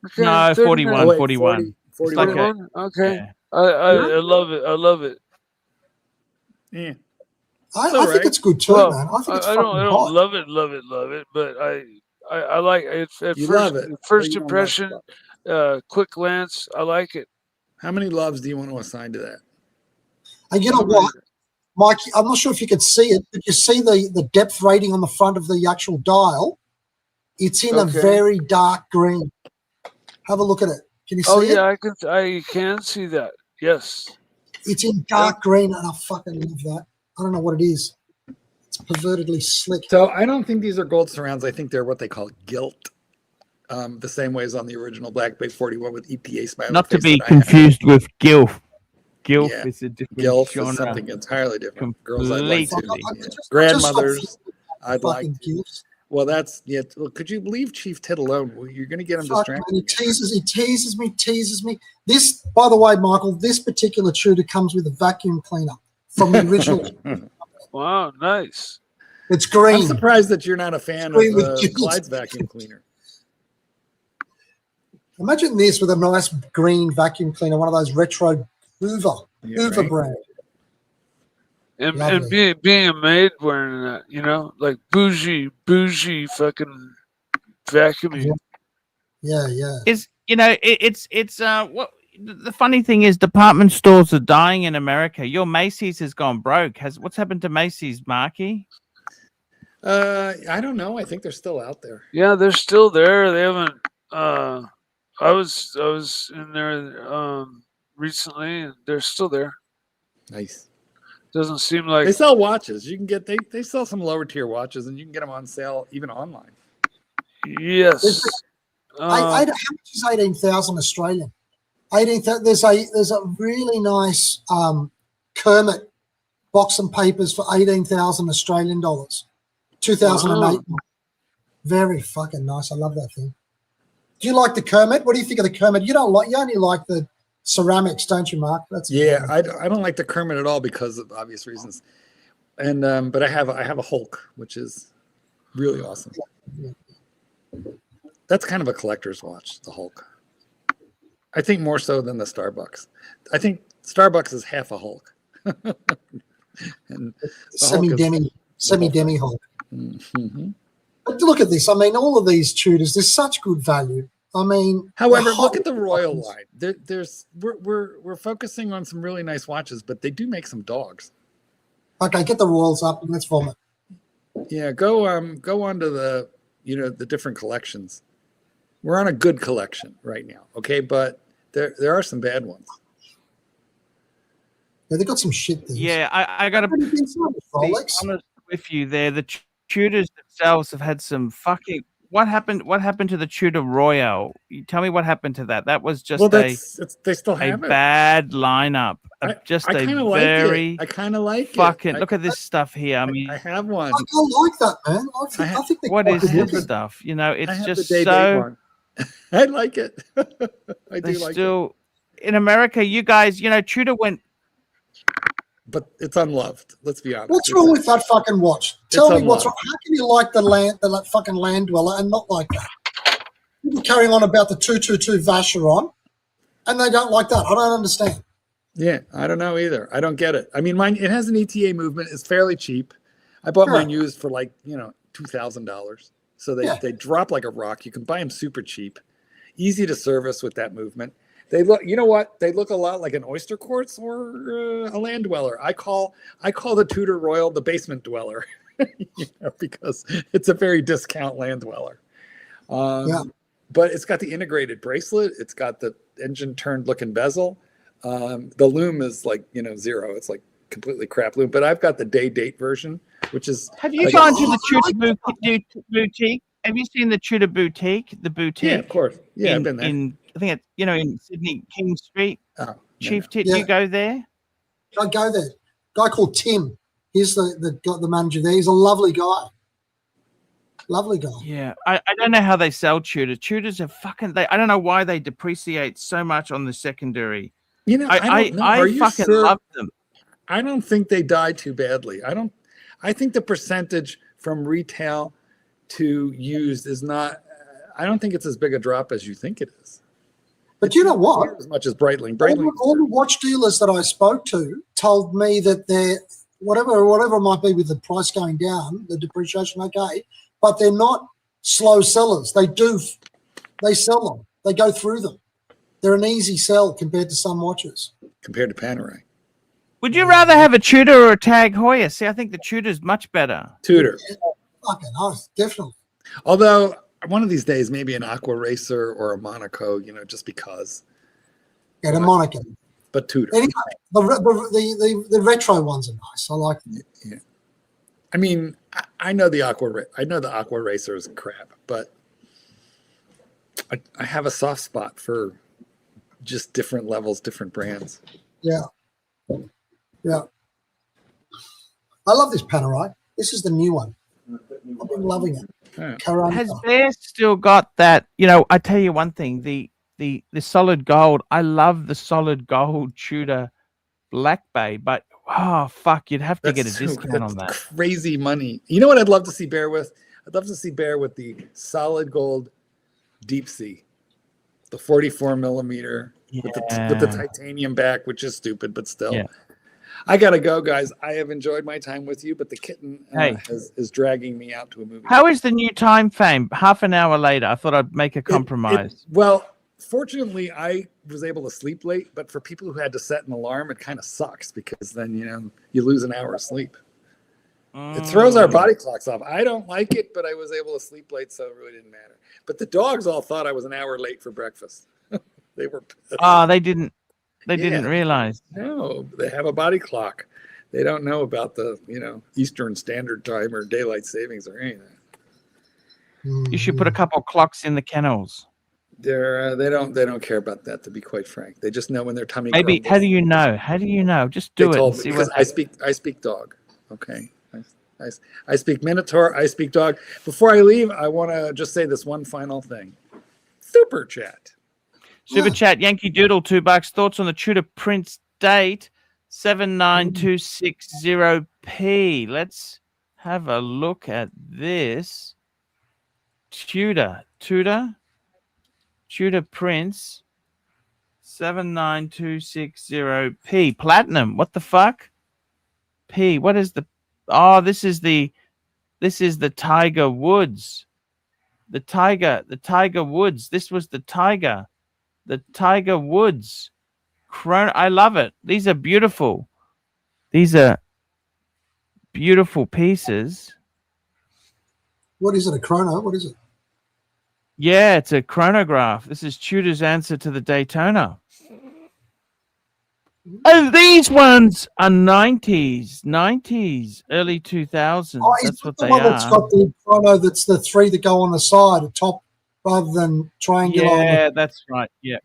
Okay, no, 41. 41. 41. Okay. Yeah. I love it. I love it. Yeah. I think it's good too, man. I think it's I don't love it, but I like it. At first impression, quick glance, I like it. How many loves do you want to assign to that? And you know what, Mike? I'm not sure if you could see it, but you see the depth rating on the front of the actual dial. It's in a very dark green. Have a look at it. Can you see it? I can see that. Yes. It's in dark green, and I fucking love that. I don't know what it is. It's pervertedly slick. So I don't think these are gold surrounds. I think they're what they call gilt. The same way as on the original Black Bay 41 with EPA smiley. Not to be confused with GILF. GILF is a different GILF genre. is something entirely different. Girls Completely. I'd like to. Grandmothers I'd like to. Well, that's Well, could you leave Chief Tit alone? Well, you're going to get him distracted. He teases me. This, by the way, Michael, this particular Tudor comes with a vacuum cleaner from the original. Wow, nice. It's green. I'm surprised that you're not a fan of Clyde's vacuum cleaner. Imagine this with a nice green vacuum cleaner, one of those retro Hoover brand. And being a maid wearing that, like bougie fucking vacuuming. Yeah. It's what the funny thing is, department stores are dying in America. Your Macy's has gone broke. What's happened to Macy's, Marky? I don't know. I think they're still out there. Yeah, they're still there. They haven't. I was in there recently, and they're still there. Nice. Doesn't seem like they sell watches. You can get they sell some lower tier watches, and you can get them on sale even online. Yes. How much is 18,000 Australian? 18,000. There's a really nice Kermit box and papers for 18,000 Australian dollars. 2008. Wow. Very fucking nice. I love that thing. Do you like the Kermit? What do you think of the Kermit? You only like the ceramics, don't you, Mark? I don't like the Kermit at all because of obvious reasons. And but I have a Hulk, which is really awesome. Yeah. That's kind of a collector's watch, the Hulk. I think more so than the Starbucks. I think Starbucks is half a Hulk. And semi-demi Hulk. Mm-hmm. But look at this. I mean, all of these Tudors, there's such good value. I mean, however, look at the Royal line. We're focusing on some really nice watches, but they do make some dogs. Okay, get the Royals up and let's vomit. Yeah, go on to the the different collections. We're on a good collection right now, okay, but there are some bad ones. Yeah, they got some shit there. Yeah, I got to be honest with you there. The Tudors themselves have had some fucking. What happened to the Tudor Royal? You tell me what happened to that. That was just they still have a bad lineup. I kind of like fucking it. Look at this stuff here. I mean, I have one. I like that, man. I think what is this stuff? It's just so. I like it. I do like it. In America, you guys, Tudor went. But it's unloved. Let's be honest. What's wrong with that fucking watch? Tell me what's wrong. How can you like the fucking Land Dweller and not like that? People carrying on about the 222 Vacheron, and they don't like that. I don't understand. Yeah, I don't know either. I don't get it. I mean, mine, it has an ETA movement. It's fairly cheap. I bought mine used for like, $2,000. So they drop like a rock. You can buy them super cheap, easy to service with that movement. They look, you know what? They look a lot like an oyster quartz or a Land Dweller. I call the Tudor Royal the basement dweller, because it's a very discount Land Dweller. But it's got the integrated bracelet. It's got the engine turned looking bezel. The loom is like, zero. It's like completely crap loom. But I've got the date version, which is. Have you gone to the Tudor boutique? Have you seen the Tudor boutique? The boutique? Yeah, of course. Yeah, I've been there. I think it's, in Sydney, King Street. Oh, Chief Tit, you go there? I go there. Guy called Tim. He's the manager there. He's a lovely guy. Lovely guy. Yeah. I don't know how they sell Tudor. Tudors are I don't know why they depreciate so much on the secondary. I fucking love them. I don't think they die too badly. I think the percentage from retail to used is not, I don't think it's as big a drop as you think it is. But you know what? As much as Breitling. All the watch dealers that I spoke to told me that they're, whatever it might be with the price going down, the depreciation, okay, but they're not slow sellers. They sell them. They go through them. They're an easy sell compared to some watches. Compared to Panerai. Would you rather have a Tudor or a Tag Heuer? See, I think the Tudor's much better. Tudor. Fucking oath, definitely. Although one of these days, maybe an Aqua Racer or a Monaco, just because. Yeah, the Monaco. But Tudor. Anyway, the retro ones are nice. I like them. Yeah. I mean, I know the Aqua Racer is crap, but I have a soft spot for just different levels, different brands. Yeah. Yeah. I love this Panerai. This is the new one. I've been loving it. Yeah. Has Bear still got that? I tell you one thing, the solid gold. I love the solid gold Tudor Black Bay, but fuck, you'd have to get a discount on that. Crazy money. You know what I'd love to see Bear with? I'd love to see Bear with the solid gold deep sea, the 44 millimeter with the titanium back, which is stupid, but still. Yeah. I gotta go, guys. I have enjoyed my time with you, but the kitten is dragging me out to a movie. How is the new time frame? Half an hour later, I thought I'd make a compromise. Well, fortunately, I was able to sleep late, but for people who had to set an alarm, it kind of sucks because then you lose an hour of sleep. It throws our body clocks off. I don't like it, but I was able to sleep late, so it really didn't matter. But the dogs all thought I was an hour late for breakfast. They were pissed. They didn't. They didn't realize. No, they have a body clock. They don't know about the Eastern Standard Time or daylight savings or anything. You should put a couple of clocks in the kennels. They don't care about that, to be quite frank. They just know when their tummy. Maybe grumbles. How do you know? How do you know? Just do it. And see what I speak dog. Okay. I speak Minotaur. I speak dog. Before I leave, I want to just say this one final thing. Super chat. Super chat, Yankee Doodle, $2. Thoughts on the Tudor Prince date, 79260p. Let's have a look at this. Tudor Prince, 79260p. Platinum. What the fuck? P. What is the? Oh, this is the Tiger Woods. The Tiger Woods. This was the Tiger. The Tiger Woods. I love it. These are beautiful. These are beautiful pieces. What is it? A chrono? What is it? Yeah, it's a chronograph. This is Tudor's answer to the Daytona. Oh, these ones are 90s, early 2000s. That's what they are. That's got the chrono. That's the three that go on the side, a top rather than triangular. Yeah, that's right. Yeah.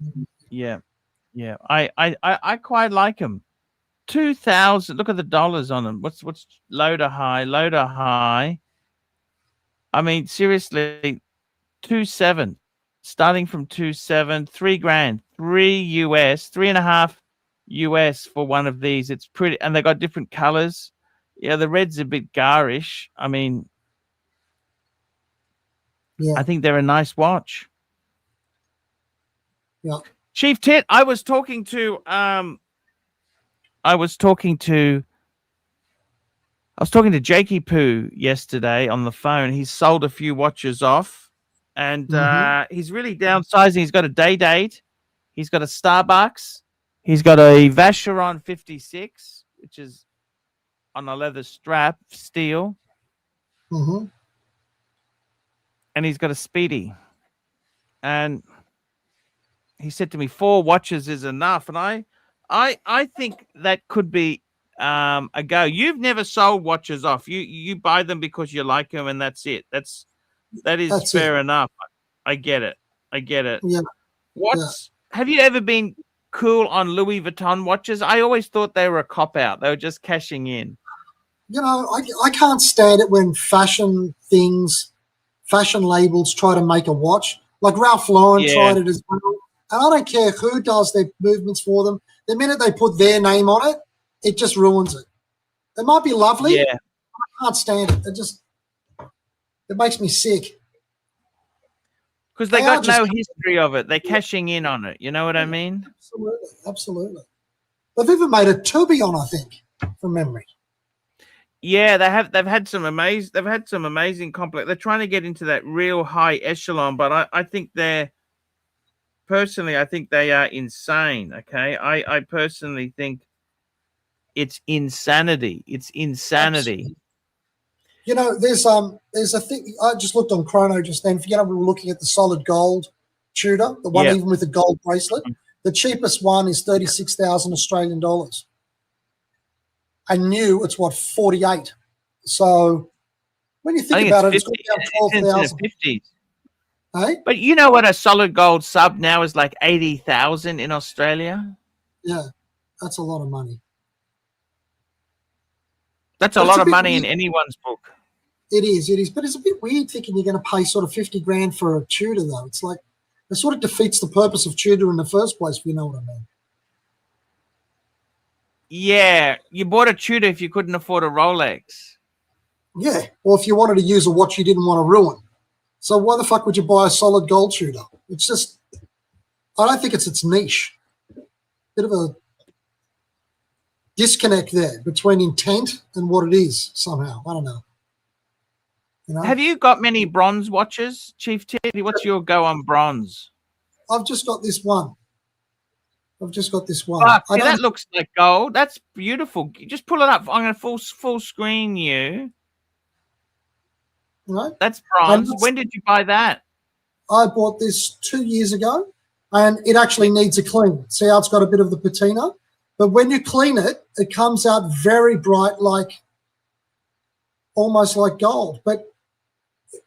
I quite like them. 2000. Look at the dollars on them. What's low to high? I mean, seriously, 2.7, starting from 2.7, $3,000, $3 US, $3.5 US for one of these. It's pretty, and they got different colors. Yeah, the red's a bit garish. I mean, I think they're a nice watch. Yeah. Chief Tit, I was talking to Jakey Poo yesterday on the phone. He's sold a few watches off, and he's really downsizing. He's got a day date. He's got a Starbucks. He's got a Vacheron 56, which is on a leather strap, steel. Mm-hmm. And he's got a Speedy. And he said to me, 4 watches is enough. And I think that could be a go. You've never sold watches off. You buy them because you like them, and that's it. That is fair enough. I get it. Yeah. Have you ever been cool on Louis Vuitton watches? I always thought they were a cop out. They were just cashing in. I can't stand it when fashion labels try to make a watch. Like Ralph Lauren tried it as well. And I don't care who does their movements for them. The minute they put their name on it, it just ruins it. It might be lovely. Yeah. I can't stand it. It makes me sick. Because they got no history of it. They're cashing in on it. You know what I mean? Absolutely. They've even made a tourbillon, I think, from memory. Yeah, they've had some amazing complex. They're trying to get into that real high echelon, but I think they're personally, I think they are insane. Okay, I personally think it's insanity. It's insanity. Absolutely. You know, there's a thing. I just looked on Chrono just then. You know, we were looking at the solid gold Tudor, the one even with the gold bracelet. The cheapest one is 36,000 Australian dollars. And new, it's what, 48. So when you think about it, it's got down 12,000. Hey? But you know what? A solid gold sub now is like 80,000 in Australia. Yeah, that's a lot of money. That's a lot of money in anyone's book. It is. But it's a bit weird thinking you're going to pay sort of 50 grand for a Tudor, though. It's like, it sort of defeats the purpose of Tudor in the first place, if you know what I mean. Yeah, you bought a Tudor if you couldn't afford a Rolex. Yeah, or if you wanted to use a watch you didn't want to ruin. So why the fuck would you buy a solid gold Tudor? It's just, I don't think it's its niche. Bit of a disconnect there between intent and what it is somehow. I don't know. You know? Have you got many bronze watches, Chief Titty? What's your go on bronze? I've just got this one. Fuck, see, that looks like gold. That's beautiful. Just pull it up. I'm going to full screen you. Right. That's bronze. When did you buy that? I bought this 2 years ago, and it actually needs a clean. See how it's got a bit of the patina? But when you clean it, it comes out very bright, like almost like gold. But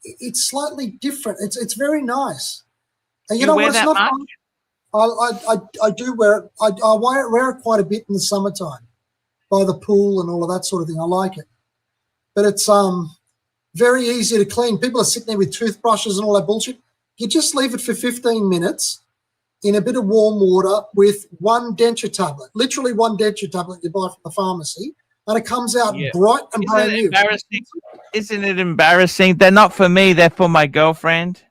it's slightly different. It's very nice. And you know what? It's not much? I do wear it. I wear it quite a bit in the summertime by the pool and all of that sort of thing. I like it. But it's very easy to clean. People are sitting there with toothbrushes and all that bullshit. You just leave it for 15 minutes in a bit of warm water with one denture tablet, literally one denture tablet you buy from the pharmacy, and it comes out bright and brand new. Isn't it embarrassing? They're not for me. They're for my girlfriend.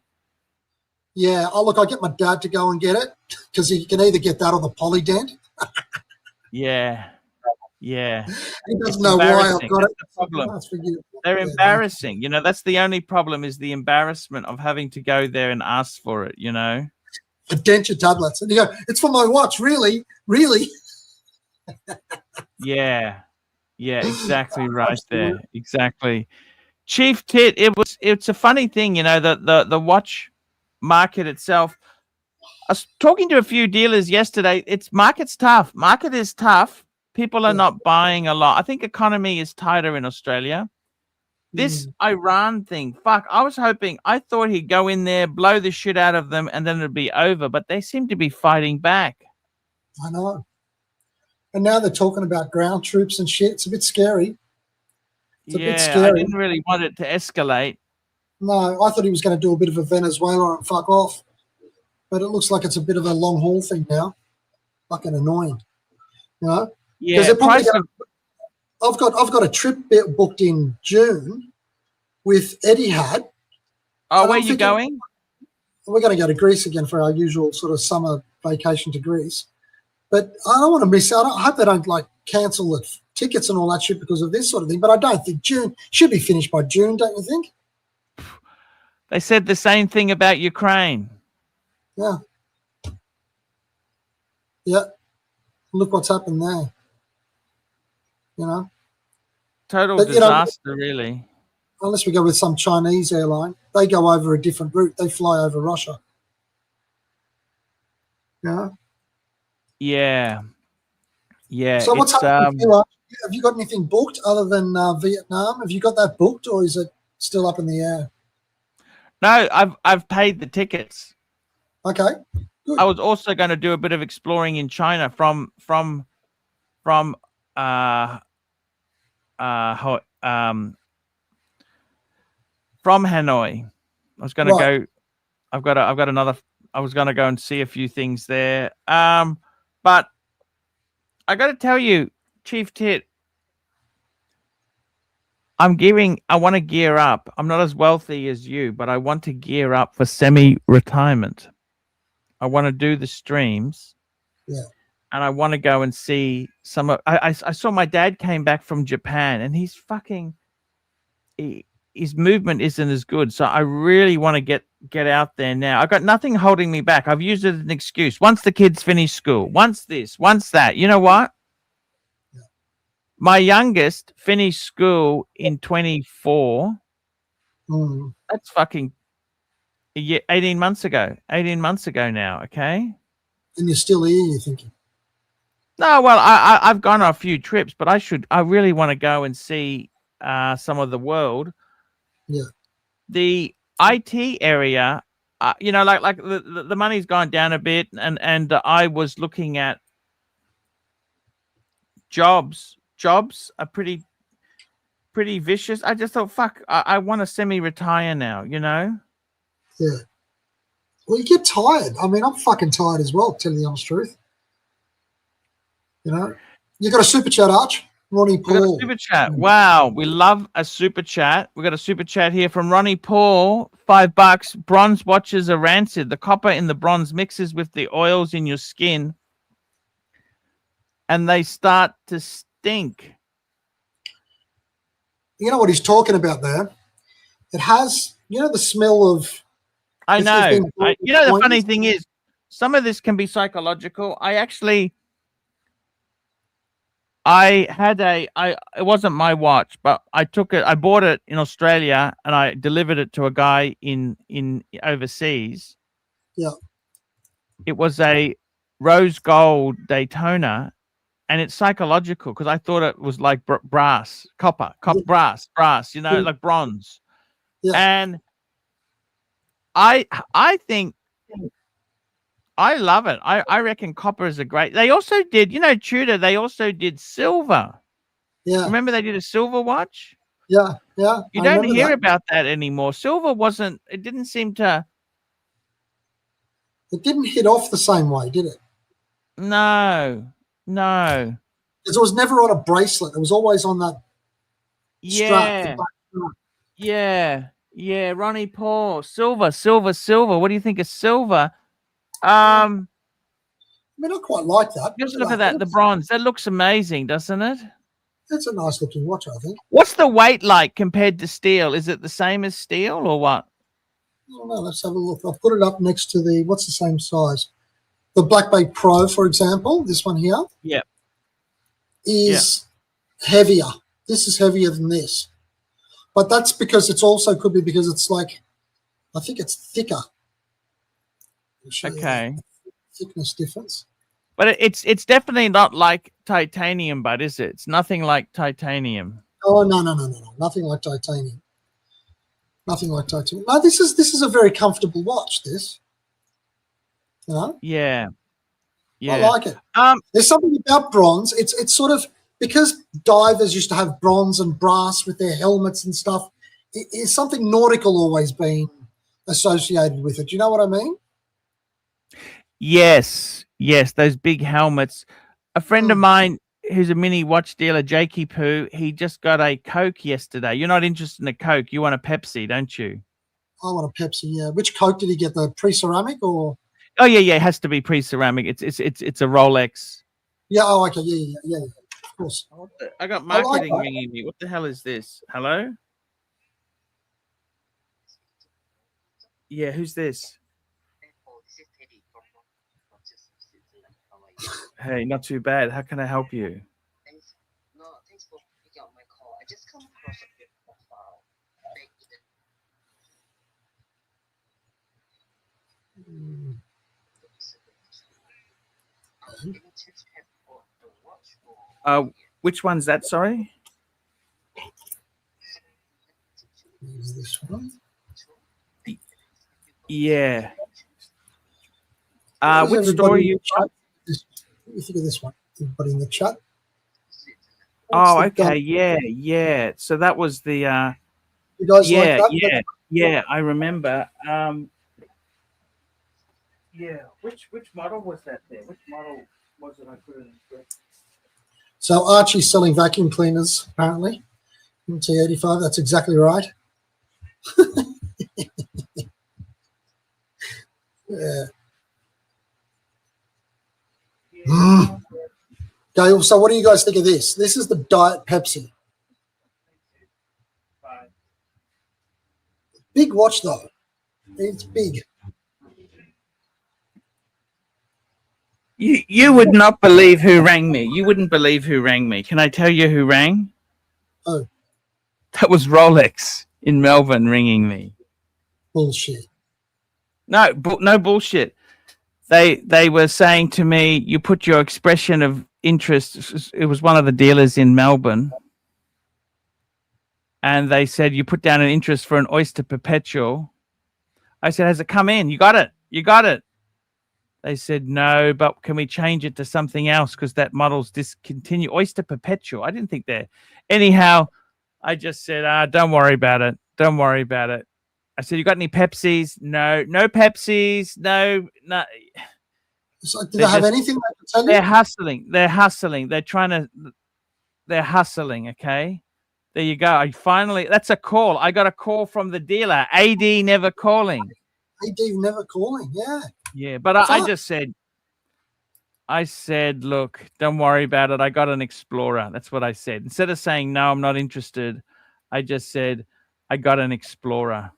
Yeah. Oh, look, I get my dad to go and get it because he can either get that or the Polydent. Yeah. He doesn't know why I've got it. The problem. They're embarrassing. You know, that's the only problem is the embarrassment of having to go there and ask for it, you know. The denture tablets. And you go, it's for my watch. Really? Yeah, exactly right there. Exactly. Chief Tit, it's a funny thing, you know, the watch market itself. I was talking to a few dealers yesterday. Market's tough. Market is tough. People are not buying a lot. I think economy is tighter in Australia. This Iran thing, fuck, I thought he'd go in there, blow the shit out of them, and then it'd be over. But they seem to be fighting back. I know. And now they're talking about ground troops and shit. It's a bit scary. It's a bit scary. I didn't really want it to escalate. No, I thought he was going to do a bit of a Venezuela and fuck off. But it looks like it's a bit of a long haul thing now. Fucking annoying. You know? Yeah, I've got a trip booked in June with Etihad. Oh, where are you going? We're going to go to Greece again for our usual sort of summer vacation to Greece. But I don't want to miss out. I hope they don't like cancel the tickets and all that shit because of this sort of thing. But I don't think June should be finished by June, don't you think? They said the same thing about Ukraine. Yeah. Look what's happened there. You know? Total disaster, really. Unless we go with some Chinese airline, they go over a different route. They fly over Russia. Yeah. So what's happening? Have you got anything booked other than Vietnam? Have you got that booked, or is it still up in the air? No, I've paid the tickets. Okay. Good. I was also going to do a bit of exploring in China from Hanoi. I was going to go. I've got another. I was going to go and see a few things there. But I got to tell you, Chief Tit, I want to gear up. I'm not as wealthy as you, but I want to gear up for semi-retirement. I want to do the streams. Yeah. And I want to go and see some of. I saw my dad came back from Japan, and he's fucking. his movement isn't as good. So I really want to get out there now. I've got nothing holding me back. I've used it as an excuse. Once the kids finish school, once this, once that. You know what? My youngest finished school in 24. That's fucking 18 months ago. 18 months ago now, okay? And you're still here, you're thinking? No, well, I've gone on a few trips, but I really want to go and see some of the world. Yeah. The IT area, you know, like the money's gone down a bit, and I was looking at jobs. Jobs are pretty vicious. I just thought, fuck, I want to semi-retire now, you know? Yeah. Well, you get tired. I mean, I'm fucking tired as well, to tell you the honest truth. You know? You got a super chat, Arch? Ronnie Paul. We got a super chat. Wow, we love a super chat. We got a super chat here from Ronnie Paul. $5. Bronze watches are rancid. The copper in the bronze mixes with the oils in your skin, and they start to stink. You know what he's talking about there? It has, you know, the smell of. I know. You know, the funny thing is, some of this can be psychological. It wasn't my watch, but I bought it in Australia and I delivered it to a guy in overseas. Yeah. It was a rose gold Daytona, and it's psychological because I thought it was like brass, brass, you know, like bronze. Yeah. And I think I love it. I reckon copper is a great. They also did, you know, Tudor. They also did silver. Yeah. Remember they did a silver watch? Yeah. Yeah. You don't hear about that anymore. Silver wasn't. It didn't seem to. It didn't hit off the same way, did it? No. Because it was never on a bracelet. It was always on that strap. Yeah. Ronnie Paul, silver. What do you think of silver? I mean, I quite like that. Just look at that, the bronze. That looks amazing, doesn't it? It's a nice looking watch, I think. What's the weight like compared to steel? Is it the same as steel or what? I don't know. Let's have a look. I'll put it up next to what's the same size? The Black Bay Pro, for example, this one here. Yeah. Is heavier. This is heavier than this. But that's because could be because it's like, I think it's thicker. Okay. Thickness difference. But it's definitely not like titanium, but is it? It's nothing like titanium. Oh no. Nothing like titanium. Nothing like titanium. No, this is a very comfortable watch, this. You know? Yeah. I like it. There's something about bronze. It's sort of because divers used to have bronze and brass with their helmets and stuff. It's something nautical always been associated with it. Do you know what I mean? Yes, those big helmets. A friend of mine who's a mini watch dealer, Jakey Poo, he just got a Coke yesterday. You're not interested in a Coke. You want a Pepsi, don't you? I want a Pepsi, yeah. Which Coke did he get? The pre-ceramic or? Oh, yeah. It has to be pre-ceramic. It's a Rolex. Yeah, oh, okay. Yeah. Of course. I got marketing ringing me. What the hell is this? Hello? Yeah, who's this? Hey, not too bad. How can I help you? Thanks for picking up my call. I just come across a bit profile. Which one's that? Sorry. This one. Yeah. Which store you? What do you think of this one? Everybody in the chat. Oh, okay. Yeah. So that was the. You guys like that? Yeah. I remember. Yeah. Which model was that there? Which model was it? I put it in. So Archie's selling vacuum cleaners apparently. T85. That's exactly right. Yeah. Okay, so what do you guys think of this? This is the Diet Pepsi. Big watch though. It's big. You would not believe who rang me. You wouldn't believe who rang me. Can I tell you who rang? Oh, That was Rolex in Melbourne ringing me. bullshit. No, no bullshit. They were saying to me, you put your expression of interest. It was one of the dealers in Melbourne. And they said, you put down an interest for an Oyster Perpetual. I said, has it come in? You got it. You got it. They said, no, but can we change it to something else? Because that model's discontinued. Oyster Perpetual. I didn't think that. Anyhow, I just said, don't worry about it. Don't worry about it. I said, you got any Pepsis? No, no Pepsis. No. So did they have anything they could tell you? They're hustling. They're hustling. They're hustling. Okay. There you go. That's a call. I got a call from the dealer. AD never calling. AD never calling. Yeah. Yeah. But I said, look, don't worry about it. I got an Explorer. That's what I said. Instead of saying, no, I'm not interested, I just said, I got an Explorer.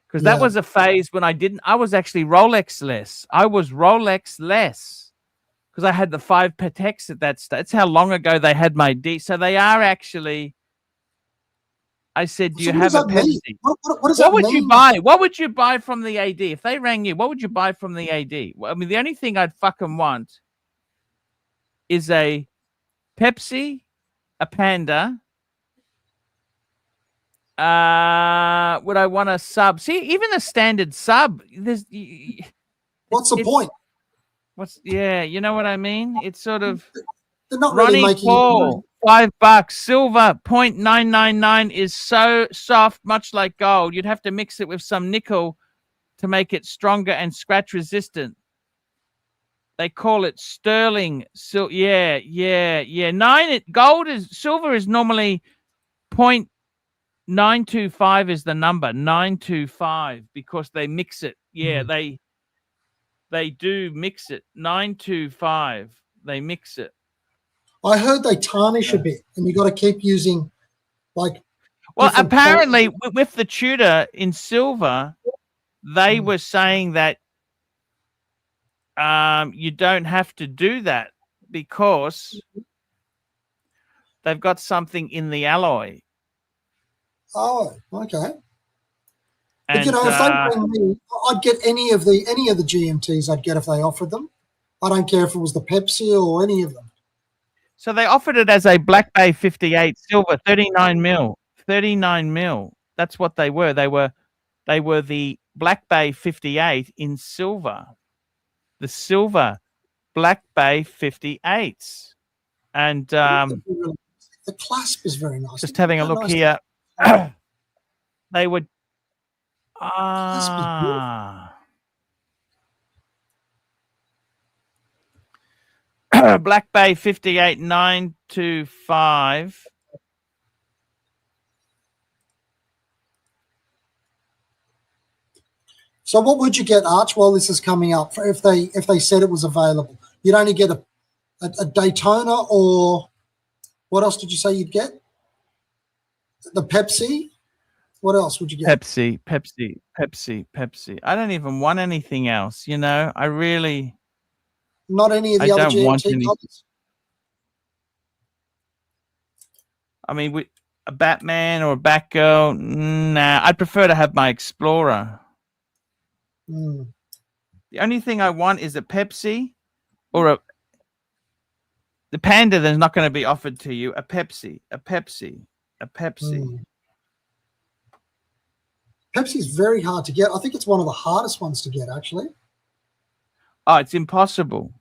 Because that was a phase when I was actually Rolex less. I was Rolex less because I had the 5 Pateks at that stage. That's how long ago they had my D. So they are actually. I said, do you have a Pepsi? What would you buy? What would you buy from the AD? If they rang you, what would you buy from the AD? Well, I mean, the only thing I'd fucking want is a Pepsi, a Panda. Would I want a sub? See, even a standard sub, what's the point? You know what I mean? It's sort of they're not really making Paul, $5. Silver 0.999 is so soft, much like gold. You'd have to mix it with some nickel to make it stronger and scratch resistant. They call it sterling. So yeah. Silver is normally 0.925 is the number, 925, because they mix it. Yeah, they do mix it. 925, they mix it. I heard they tarnish a bit, and you got to keep using like. Well, apparently with the Tudor in silver, they were saying that you don't have to do that because they've got something in the alloy. Oh, okay. And, but if they bring me, I'd get any of the GMTs I'd get if they offered them. I don't care if it was the Pepsi or any of them. So they offered it as a Black Bay 58 silver, 39 mil. 39 mil. That's what they were. They were the Black Bay 58 in silver. The silver Black Bay 58s. And the clasp is very nice. Just having a look here. They would Black Bay 58 925. So what would you get, Arch, while this is coming up? If they said it was available, you'd only get a Daytona, or what else did you say you'd get? The Pepsi. What else would you get? Pepsi. I don't even want anything else. You know, I really. Not any of the other GMT colors? I mean, a Batman or a Batgirl, nah. I'd prefer to have my Explorer. The only thing I want is a Pepsi or the Panda that's not going to be offered to you. A Pepsi. Pepsi's very hard to get. I think it's one of the hardest ones to get, actually. Oh, it's impossible.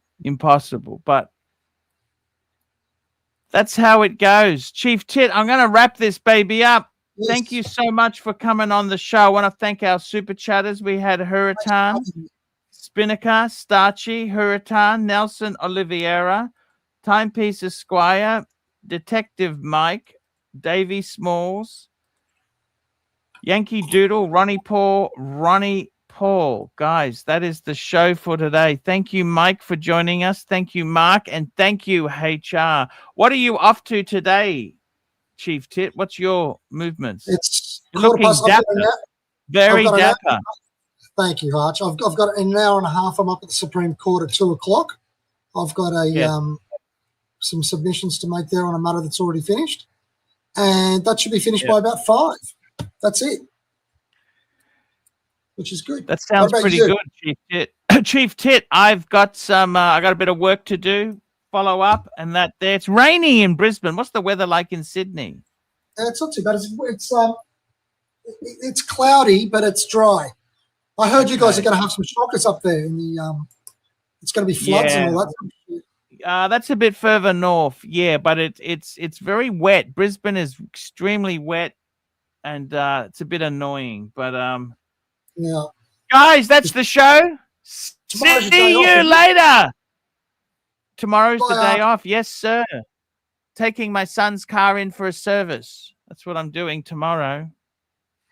But that's how it goes. Chief Tit, I'm going to wrap this baby up. Yes. Thank you so much for coming on the show. I want to thank our super chatters. We had Hurritan, Spinnaker, Starchy, Hurritan, Nelson Oliveira, Timepiece Esquire, Detective Mike, Davy Smalls, Yankee Doodle, Ronnie Paul. Guys, that is the show for today. Thank you, Mike, for joining us. Thank you, Mark, and thank you, HR. What are you off to today, Chief Tit? What's your movements? quarter past. I've got an hour- Very I've got an hour- dapper. Thank you, Arch. I've got an hour and a half. I'm up at the Supreme Court at 2:00. I've got some submissions to make there on a matter that's already finished, and that should be finished by about 5. That's it, which is good. That sounds pretty good, Chief Tit. Chief Tit, I've got some. I got a bit of work to do. Follow up, and that there. It's rainy in Brisbane. What's the weather like in Sydney? It's not too bad. It's cloudy, but it's dry. I heard you guys are going to have some shockers up there in the. It's going to be floods and all that. That's a bit further north, yeah, but it's very wet. Brisbane is extremely wet, and it's a bit annoying. But yeah, guys, that's the show. See you later. Tomorrow's the day off. Yes, sir. Taking my son's car in for a service. That's what I'm doing tomorrow.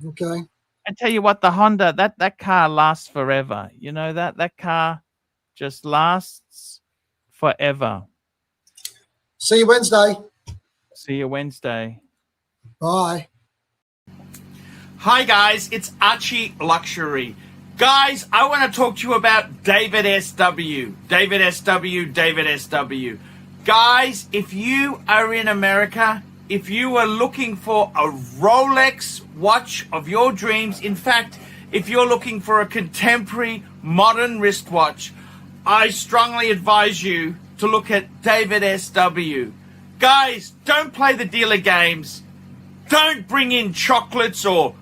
Okay. I tell you what, the Honda, that car lasts forever. You know that car just lasts forever. See you Wednesday. See you Wednesday. Bye. Hi guys, it's Archie Luxury. Guys, I want to talk to you about David SW. David SW, David SW. Guys, if you are in America, if you are looking for a Rolex watch of your dreams, in fact, if you're looking for a contemporary modern wristwatch, I strongly advise you to look at David SW. Guys, don't play the dealer games. Don't bring in chocolates or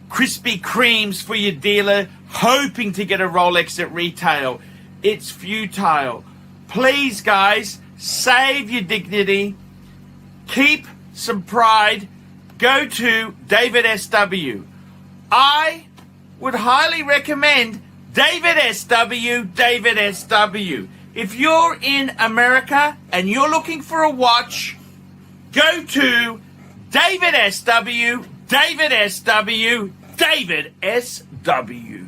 Krispy Kremes for your dealer hoping to get a Rolex at retail. It's futile. Please, guys, save your dignity. Keep some pride. Go to David SW. I would highly recommend David SW, David SW. If you're in America and you're looking for a watch, go to David SW, David SW, David SW.